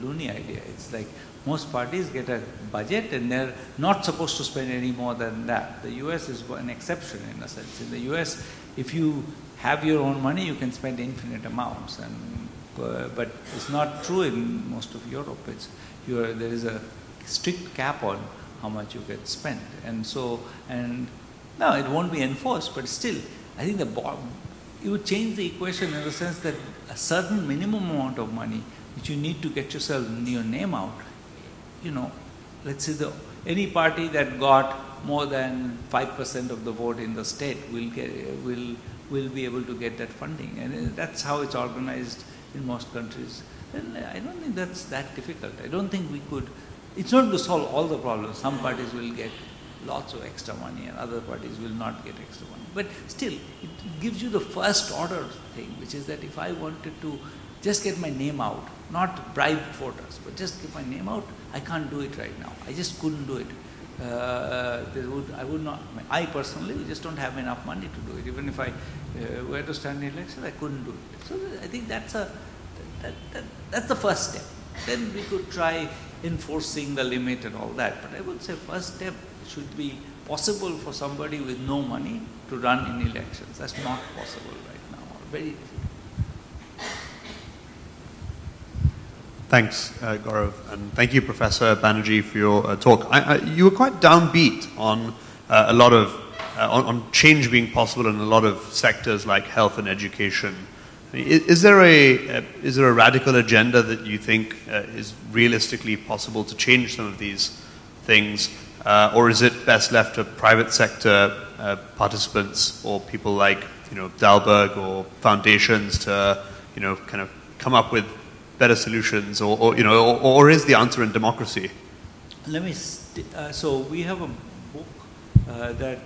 loony idea. It's like most parties get a budget and they're not supposed to spend any more than that. The US is an exception in a sense. In the US, if you have your own money, you can spend infinite amounts. But it's not true in most of Europe. There is a strict cap on how much you can spend. And now it won't be enforced, but still, I think it would change the equation in the sense that a certain minimum amount of money which you need to get your name out, let's say any party that got more than 5% of the vote in the state will be able to get that funding, and that's how it's organized in most countries. And I don't think that's that difficult. I don't think we could. It's not to solve all the problems. Some parties will get lots of extra money and other parties will not get extra money. But still, it gives you the first order thing, which is that if I wanted to just get my name out, not bribe voters, but just get my name out, I can't do it right now. I just couldn't do it. I personally just don't have enough money to do it. Even if I were to stand in election, I couldn't do it. So I think That's the first step. Then we could try enforcing the limit and all that. But I would say first step should be possible for somebody with no money to run in elections. That's not possible right now. Very difficult. Thanks, Gaurav, and thank you, Professor Banerjee, for your talk. You were quite downbeat on a lot of on change being possible in a lot of sectors like health and education. Is there a radical agenda that you think is realistically possible to change some of these things, or is it best left to private sector participants or people like Dalberg or foundations to kind of come up with better solutions, or is the answer in democracy? Let me. So we have a book that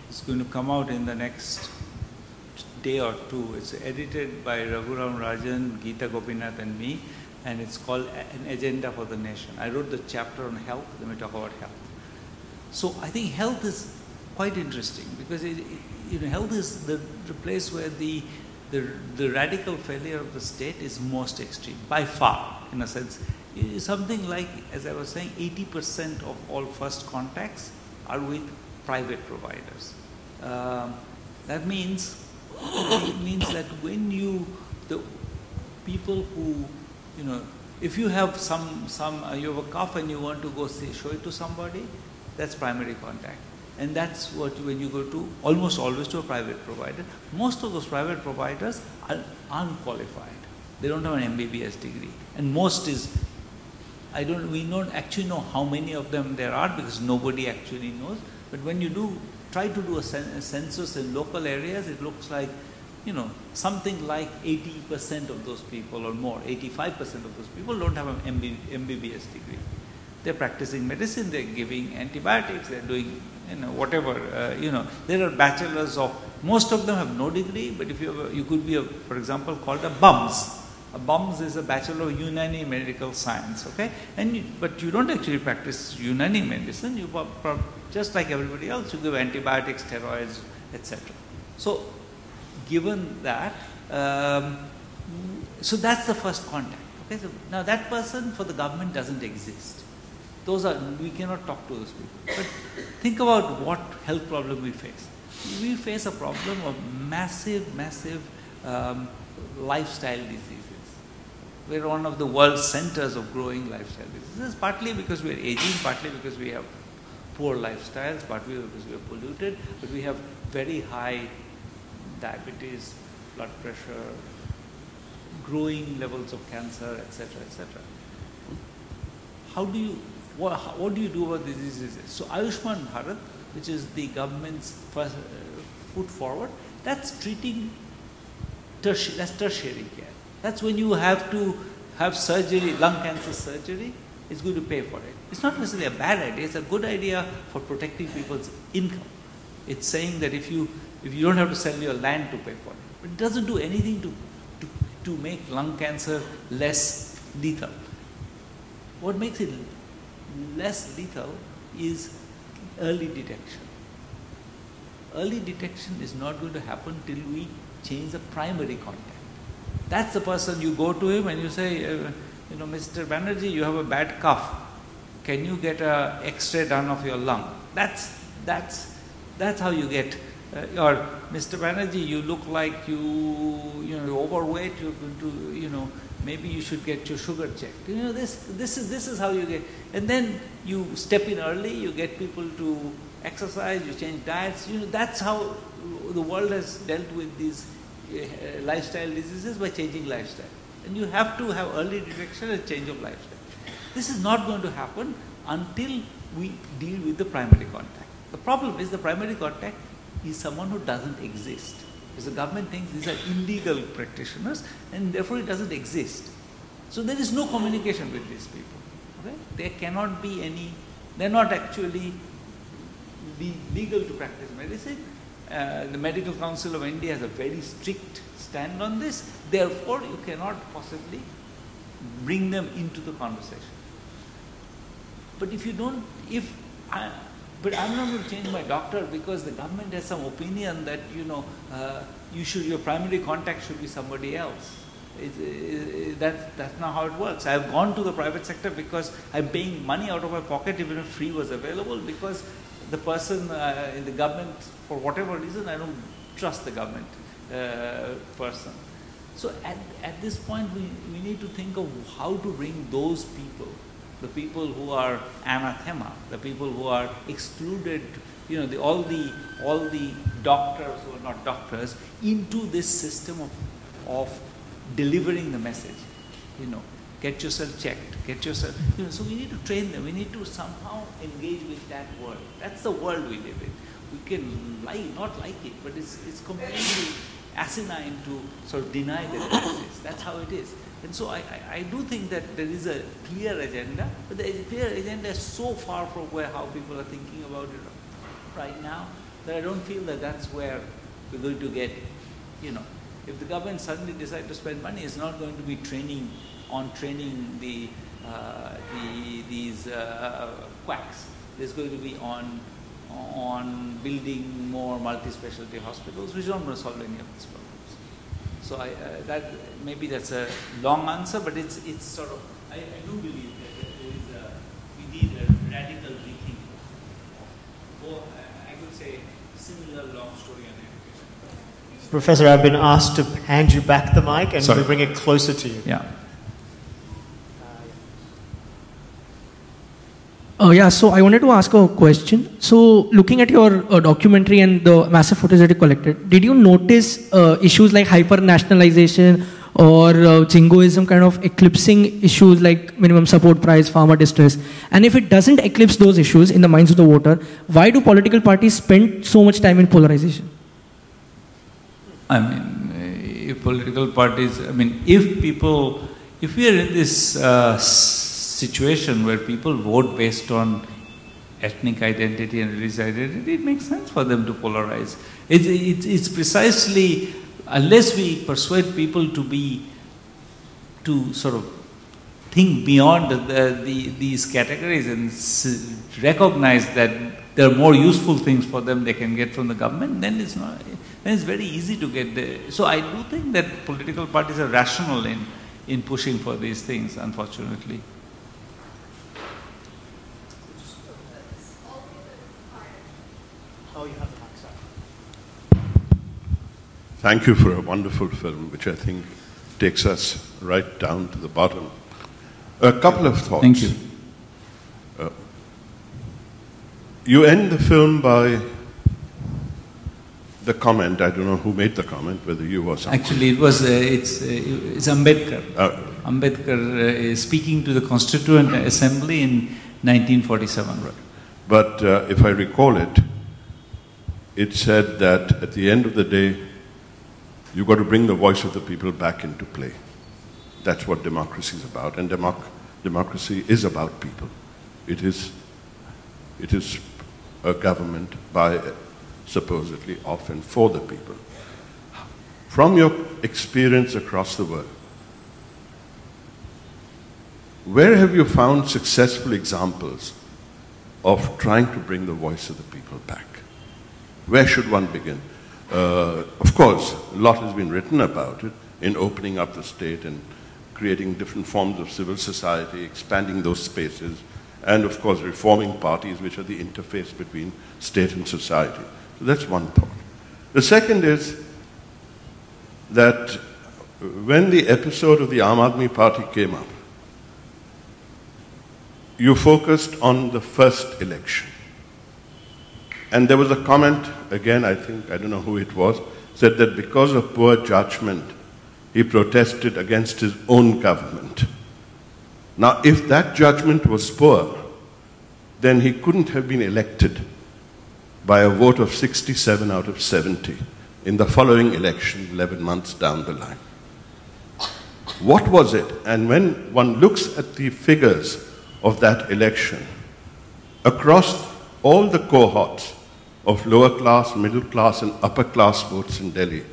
is going to come out in the next day or two. It's edited by Raghuram Rajan, Geeta Gopinath, and me, and it's called An Agenda for the Nation. I wrote the chapter on health. Let me talk about health. So I think health is quite interesting because health is the place where the radical failure of the state is most extreme, by far, in a sense. It is something like, as I was saying, 80% of all first contacts are with private providers. That means that when the people who, if you have you have a cough and you want to go show it to somebody, that's primary contact. And that's what, when you go to, almost always to a private provider, most of those private providers are unqualified. They don't have an MBBS degree. And most is, we don't actually know how many of them there are because nobody actually knows. But when you try to do a census in local areas, it looks like, something like 80% of those people or more, 85% of those people don't have an MBBS degree. They're practicing medicine, they're giving antibiotics, they're doing, whatever, there are bachelors of, most of them have no degree, but if you could be, for example, called a BUMS. A BUMS is a Bachelor of Unani Medical Science, okay? But you don't actually practice Unani medicine, you just like everybody else, you give antibiotics, steroids, etc. So, given that, so that's the first contact, okay? So now that person for the government doesn't exist. We cannot talk to those people. But think about what health problem we face. We face a problem of massive lifestyle diseases. We're one of the world's centers of growing lifestyle diseases, partly because we're aging, partly because we have poor lifestyles, partly because we're polluted, but we have very high diabetes, blood pressure, growing levels of cancer, etc., etc. What do you do about these diseases? So Ayushman Bharat, which is the government's first foot forward, that's treating tertiary care. That's when you have to have surgery, lung cancer surgery, it's going to pay for it. It's not necessarily a bad idea, it's a good idea for protecting people's income. It's saying that if you don't have to sell your land to pay for it. But it doesn't do anything to make lung cancer less lethal. What makes it less lethal is early detection. Early detection is not going to happen till we change the primary contact. That's the person, you go to him and you say, Mr. Banerjee, you have a bad cough. Can you get an X-ray done of your lung? That's how you get. Or Mr. Banerjee, you look like you're overweight. You're going to, maybe you should get your sugar checked. This is how you get. And then you step in early. You get people to exercise. You change diets. That's how the world has dealt with these lifestyle diseases, by changing lifestyle. And you have to have early detection and change of lifestyle. This is not going to happen until we deal with the primary contact. The problem is the primary contact is someone who doesn't exist. Because the government thinks these are illegal practitioners and therefore it doesn't exist. So there is no communication with these people. Okay? There cannot be any, they're not actually legal to practice medicine. The Medical Council of India has a very strict stand on this. Therefore, you cannot possibly bring them into the conversation. But if you don't, but I'm not going to change my doctor because the government has some opinion that your primary contact should be somebody else. That's not how it works. I've gone to the private sector because I'm paying money out of my pocket even if free was available, because the person in the government, for whatever reason, I don't trust the government person. So at this point, we need to think of how to bring those people, the people who are anathema, the people who are excluded, all the doctors who are not doctors, into this system of delivering the message. Get yourself checked, get yourself, so we need to train them. We need to somehow engage with that world. That's the world we live in. We can not like it, but it's completely asinine to sort of deny that it exists. That's how it is. And so I do think that there is a clear agenda, but the clear agenda is so far from how people are thinking about it right now, that I don't feel that that's where we're going to get, if the government suddenly decides to spend money, it's not going to be training these quacks. There's going to be on building more multi-specialty hospitals, which aren't going to solve any of these problems. So maybe that's a long answer, but it's sort of, I do believe that we need a radical rethinking. Or I could say similar long story on education. Professor, I've been asked to hand you back the mic and we bring it closer to you. Yeah. So I wanted to ask a question. So looking at your documentary and the massive footage that you collected, did you notice issues like hyper-nationalization or jingoism kind of eclipsing issues like minimum support price, farmer distress? And if it doesn't eclipse those issues in the minds of the voter, why do political parties spend so much time in polarization? I mean, if political parties, if we are in this situation where people vote based on ethnic identity and religious identity, it makes sense for them to polarize. It's precisely, unless we persuade people to sort of think beyond these categories and recognize that there are more useful things for them they can get from the government, then it's very easy to get there. So I do think that political parties are rational in pushing for these things, unfortunately. Thank you for a wonderful film, which I think takes us right down to the bottom. A couple of thoughts. Thank you. You end the film by the comment. I don't know who made the comment, whether you or someone. Actually, it was it's Ambedkar. Ambedkar is speaking to the Constituent Assembly in 1947. Right. But if I recall it, it said that at the end of the day, you've got to bring the voice of the people back into play. That's what democracy is about, and democracy is about people. It is a government by, supposedly, of and for the people. From your experience across the world, where have you found successful examples of trying to bring the voice of the people back? Where should one begin? Of course, a lot has been written about it in opening up the state and creating different forms of civil society, expanding those spaces, and of course reforming parties, which are the interface between state and society. So that's one thought. The second is that when the episode of the Aam Aadmi Party came up, you focused on the first election. And there was a comment, again, I don't know who it was, said that because of poor judgment, he protested against his own government. Now, if that judgment was poor, then he couldn't have been elected by a vote of 67 out of 70 in the following election 11 months down the line. What was it? And when one looks at the figures of that election, across all the cohorts of lower class, middle class and upper class votes in Delhi,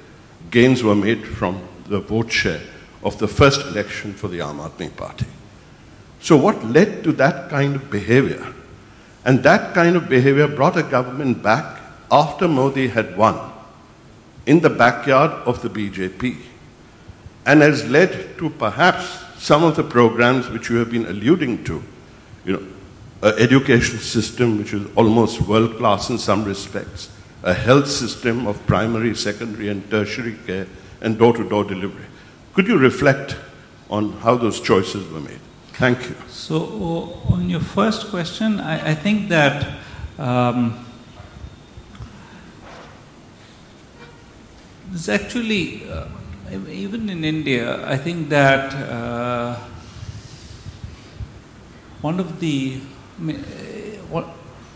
gains were made from the vote share of the first election for the Aam Aadmi Party. So what led to that kind of behavior? And that kind of behavior brought a government back after Modi had won in the backyard of the BJP. and has led to perhaps some of the programs which you have been alluding to. An education system which is almost world-class in some respects, a health system of primary, secondary, and tertiary care, and door-to-door delivery. Could you reflect on how those choices were made? Thank you. So, on your first question, I think that it's actually, even in India, I think that one of the,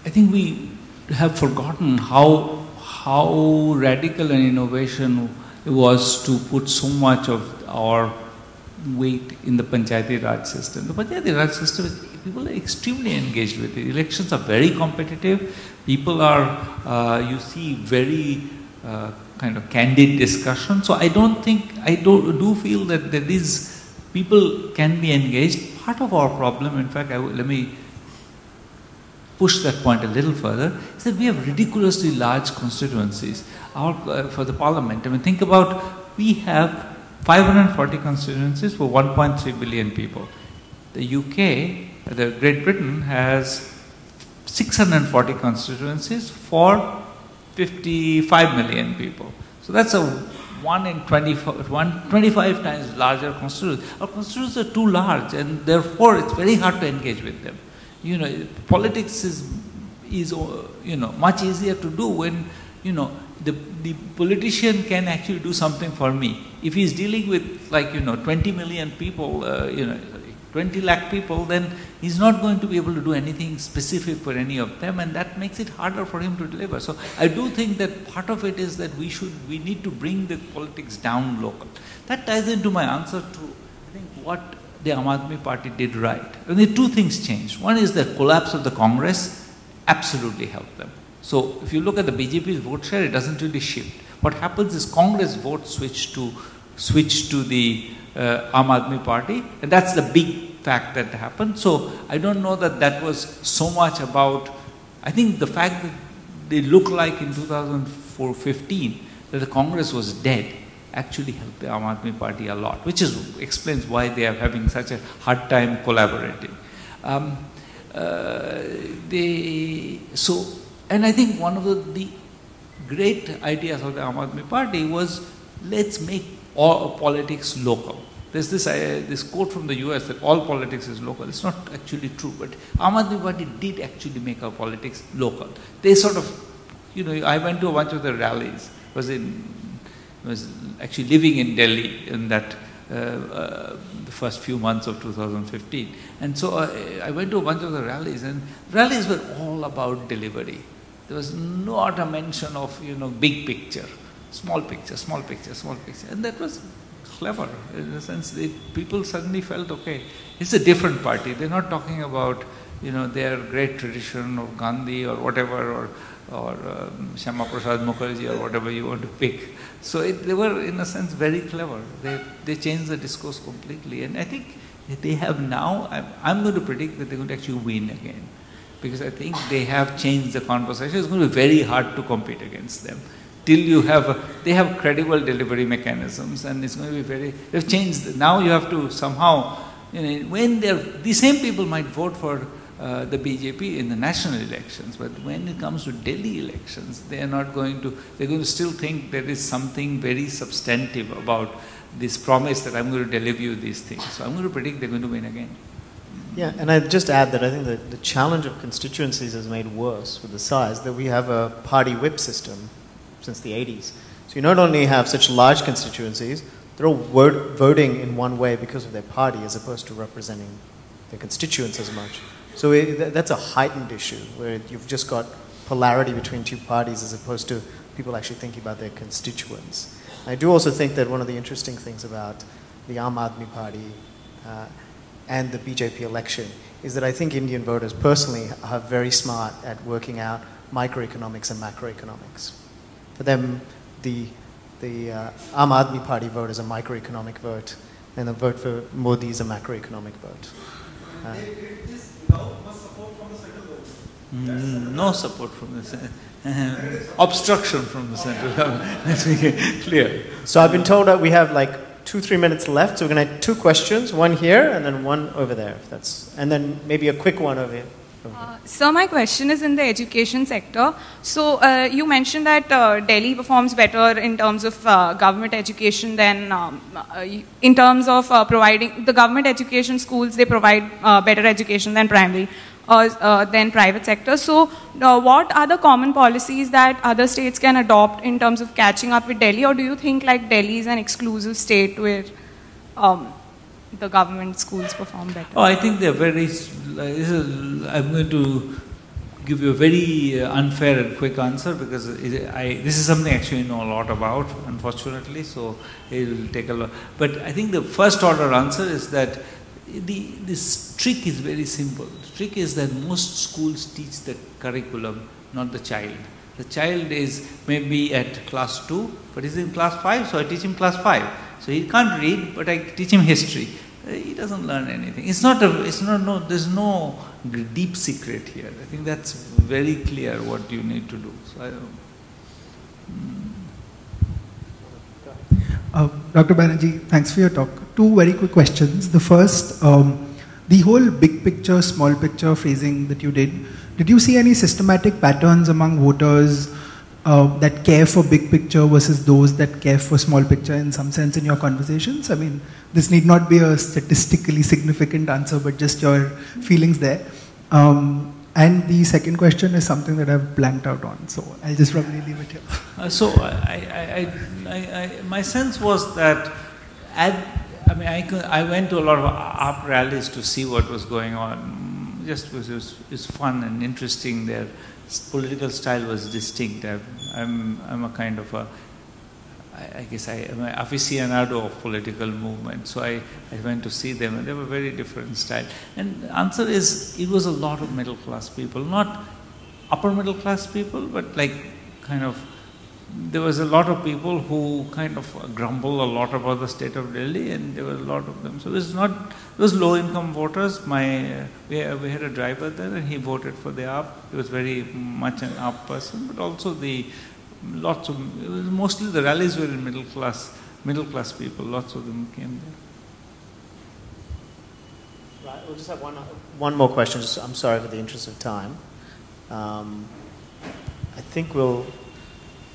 I think we have forgotten how radical an innovation it was to put so much of our weight in the Panchayati Raj system. The Panchayati Raj system is, people are extremely engaged with it. Elections are very competitive. People are, you see, very kind of candid discussion. So I do feel that there is, people can be engaged. Part of our problem, in fact, let me push that point a little further, is that we have ridiculously large constituencies for the parliament. I mean, think about, we have 540 constituencies for 1.3 billion people. The UK, the Great Britain, has 640 constituencies for 55 million people. So that's a 25 times larger constituency. Our constituencies are too large, and therefore it's very hard to engage with them. Politics is much easier to do when the politician can actually do something for me. If he's dealing with 20 million people, 20 lakh people, then he's not going to be able to do anything specific for any of them, and that makes it harder for him to deliver. So I do think that part of it is that we need to bring the politics down local. That ties into my answer to, I think, what the Aam Aadmi Party did right. And the two things changed. One is the collapse of the Congress absolutely helped them. So if you look at the BJP's vote share, it doesn't really shift. What happens is Congress votes switch to the Aam Aadmi Party, and that's the big fact that happened. So I don't know that was so much about, I think the fact that they look like in 2015 that the Congress was dead actually helped the Aam Aadmi Party a lot, which explains why they are having such a hard time collaborating. And I think one of the great ideas of the Aam Aadmi Party was, let's make all politics local. There's this quote from the US that all politics is local. It's not actually true, but Aam Aadmi Party did actually make our politics local. They sort of, I went to a bunch of the rallies. Was actually living in Delhi in that the first few months of 2015. And so I went to a bunch of the rallies, and rallies were all about delivery. There was not a mention of, big picture, small picture, small picture, small picture. And that was clever in the sense that people suddenly felt, okay, it's a different party. They're not talking about, their great tradition of Gandhi or whatever, or Shyama Prasad Mukherjee or whatever you want to pick. So they were, in a sense, very clever. They changed the discourse completely. And I think they have now, I'm going to predict that they're going to actually win again. Because I think they have changed the conversation. It's going to be very hard to compete against them. Till they have credible delivery mechanisms, and it's going to be they've changed. Now you have to somehow, when the same people might vote for the BJP in the national elections, but when it comes to Delhi elections, they're going to still think there is something very substantive about this promise that I'm going to deliver you these things. So I'm going to predict they're going to win again. Yeah, and I'd just add that I think that the challenge of constituencies is made worse with the size, that we have a party whip system since the 80s. So you not only have such large constituencies, they're all voting in one way because of their party as opposed to representing their constituents as much. So that's a heightened issue where you've just got polarity between two parties as opposed to people actually thinking about their constituents. I do also think that one of the interesting things about the Aam Aadmi Party and the BJP election is that I think Indian voters personally are very smart at working out microeconomics and macroeconomics. For them, the Aam Aadmi Party vote is a microeconomic vote, and the vote for Modi is a macroeconomic vote. No support from the center. Obstruction from the central government. Let's make it clear. So I've been told that we have 2-3 minutes left, so we're going to have 2 questions, one here and then one over there, if that's, and then maybe a quick one over here. So my question is in the education sector. So you mentioned that Delhi performs better in terms of government education than in terms of providing the government education schools. They provide better education than primary than private sector. So what are the common policies that other states can adopt in terms of catching up with Delhi, or do you think like Delhi is an exclusive state where the government schools perform better? Oh, I think they're very. I'm going to give you a very unfair and quick answer because this is something actually I know a lot about, unfortunately. So it will take a lot. But I think the first order answer is that this trick is very simple. The trick is that most schools teach the curriculum, not the child. The child is maybe at class 2, but he's in class 5, so I teach him class 5. So he can't read, but I teach him history. He doesn't learn anything. There's no deep secret here. I think that's very clear what you need to do. So Dr. Banerjee, thanks for your talk. 2 very quick questions. The first, the whole big picture, small picture phrasing that you did you see any systematic patterns among voters that care for big picture versus those that care for small picture in some sense in your conversations? I mean, this need not be a statistically significant answer, but just your feelings there. And the second question is something that I've blanked out on, so I'll just probably leave it here. My sense was that I went to a lot of AAP rallies to see what was going on. Just it was fun and interesting. Their political style was distinct. I'm a kind of a, I guess I'm an aficionado of political movement. So I went to see them, and they were very different style. And the answer is, it was a lot of middle class people, not upper middle class people, but like kind of, there was a lot of people who kind of grumble a lot about the state of Delhi, and there were a lot of them. So it was low income voters. We had a driver there, and he voted for the AAP. He was very much an AAP person, but also it was mostly the rallies were in middle class people. Lots of them came there. Right, we'll just have one more question. I'm sorry for the interest of time. I think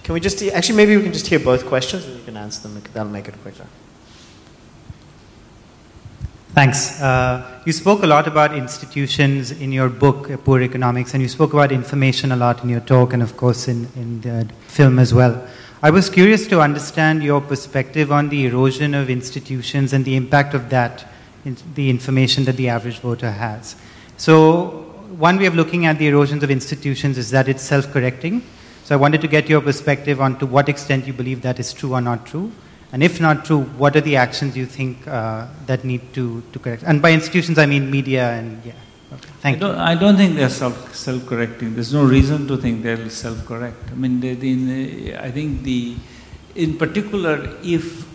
can we just actually maybe we can just hear both questions and you can answer them. That'll make it quicker. Thanks. You spoke a lot about institutions in your book, Poor Economics, and you spoke about information a lot in your talk and, of course, in the film as well. I was curious to understand your perspective on the erosion of institutions and the impact of that in the information that the average voter has. So one way of looking at the erosions of institutions is that it's self-correcting. So I wanted to get your perspective on to what extent you believe that is true or not true. And if not true, what are the actions you think that need to correct? And by institutions, I mean media and, yeah. Okay. Thank you. I don't think they're self-correcting. There's no reason to think they'll self-correct. I mean, I think in particular, if,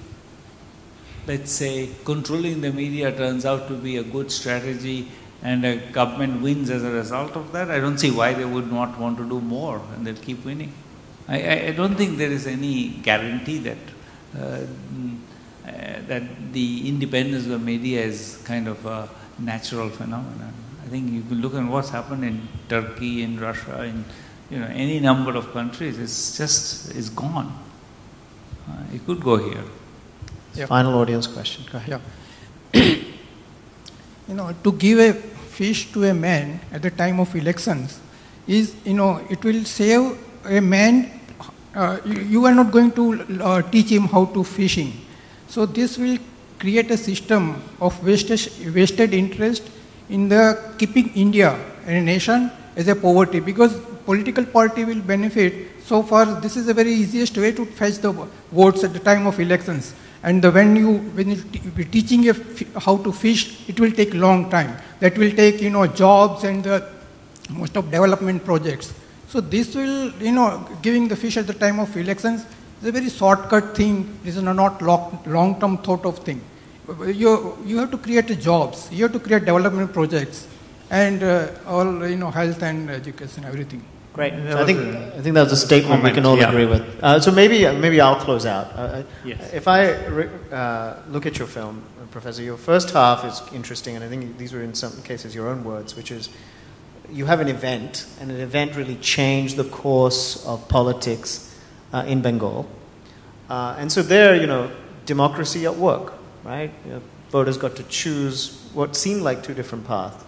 let's say, controlling the media turns out to be a good strategy and a government wins as a result of that, I don't see why they would not want to do more, and they'll keep winning. I don't think there is any guarantee that the independence of the media is kind of a natural phenomenon. I think you can look at what's happened in Turkey, in Russia, in any number of countries. It's gone. It could go here. Yeah. Final audience question. Go ahead. Yeah. To give a fish to a man at the time of elections is, it will save a man. You are not going to teach him how to fishing. So this will create a system of wasted interest in the keeping India and a nation as a poverty, because political party will benefit. So far, this is the very easiest way to fetch the votes at the time of elections. And when you be teaching how to fish, it will take long time. That will take jobs and most of development projects. So this will giving the fish at the time of elections is a very shortcut thing. This is not long-term thought of thing. You have to create jobs. You have to create development projects and all health and education, everything. Great. So I think that was a statement we can all agree with. So maybe I'll close out. Yes. If I look at your film, Professor, your first half is interesting, and I think these were in some cases your own words, which is you have an event, and an event really changed the course of politics in Bengal. And so there, democracy at work, right? Voters got to choose what seemed like two different paths.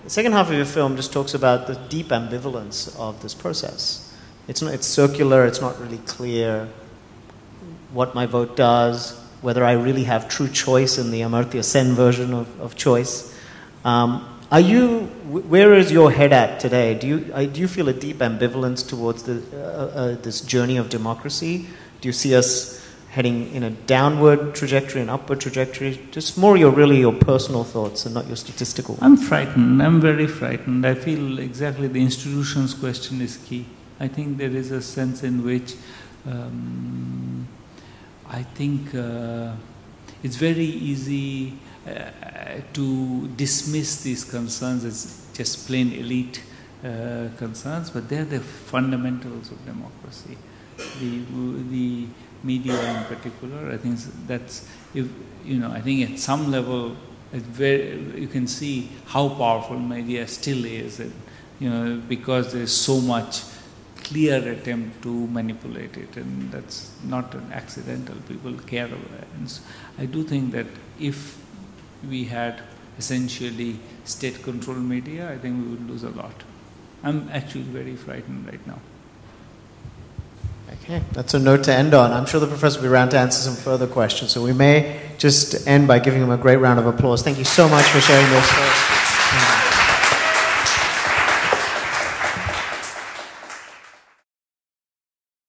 The second half of your film just talks about the deep ambivalence of this process. It's circular, it's not really clear what my vote does, whether I really have true choice in the Amartya Sen version of choice. Where is your head at today? Do you feel a deep ambivalence towards this journey of democracy? Do you see us heading in a downward trajectory, an upward trajectory? Just more your personal thoughts and not your statistical ones. I'm frightened. I'm very frightened. I feel exactly the institutions question is key. I think there is a sense in which I think it's very easy to dismiss these concerns as just plain elite concerns, but they're the fundamentals of democracy. The media in particular, I think that's, I think at some level, you can see how powerful media still is, because there's so much clear attempt to manipulate it, and that's not an accidental. People care about it. And so I do think that if we had essentially state-controlled media, I think we would lose a lot. I'm actually very frightened right now. Okay, that's a note to end on. I'm sure the professor will be around to answer some further questions, so we may just end by giving him a great round of applause. Thank you so much for sharing those thoughts.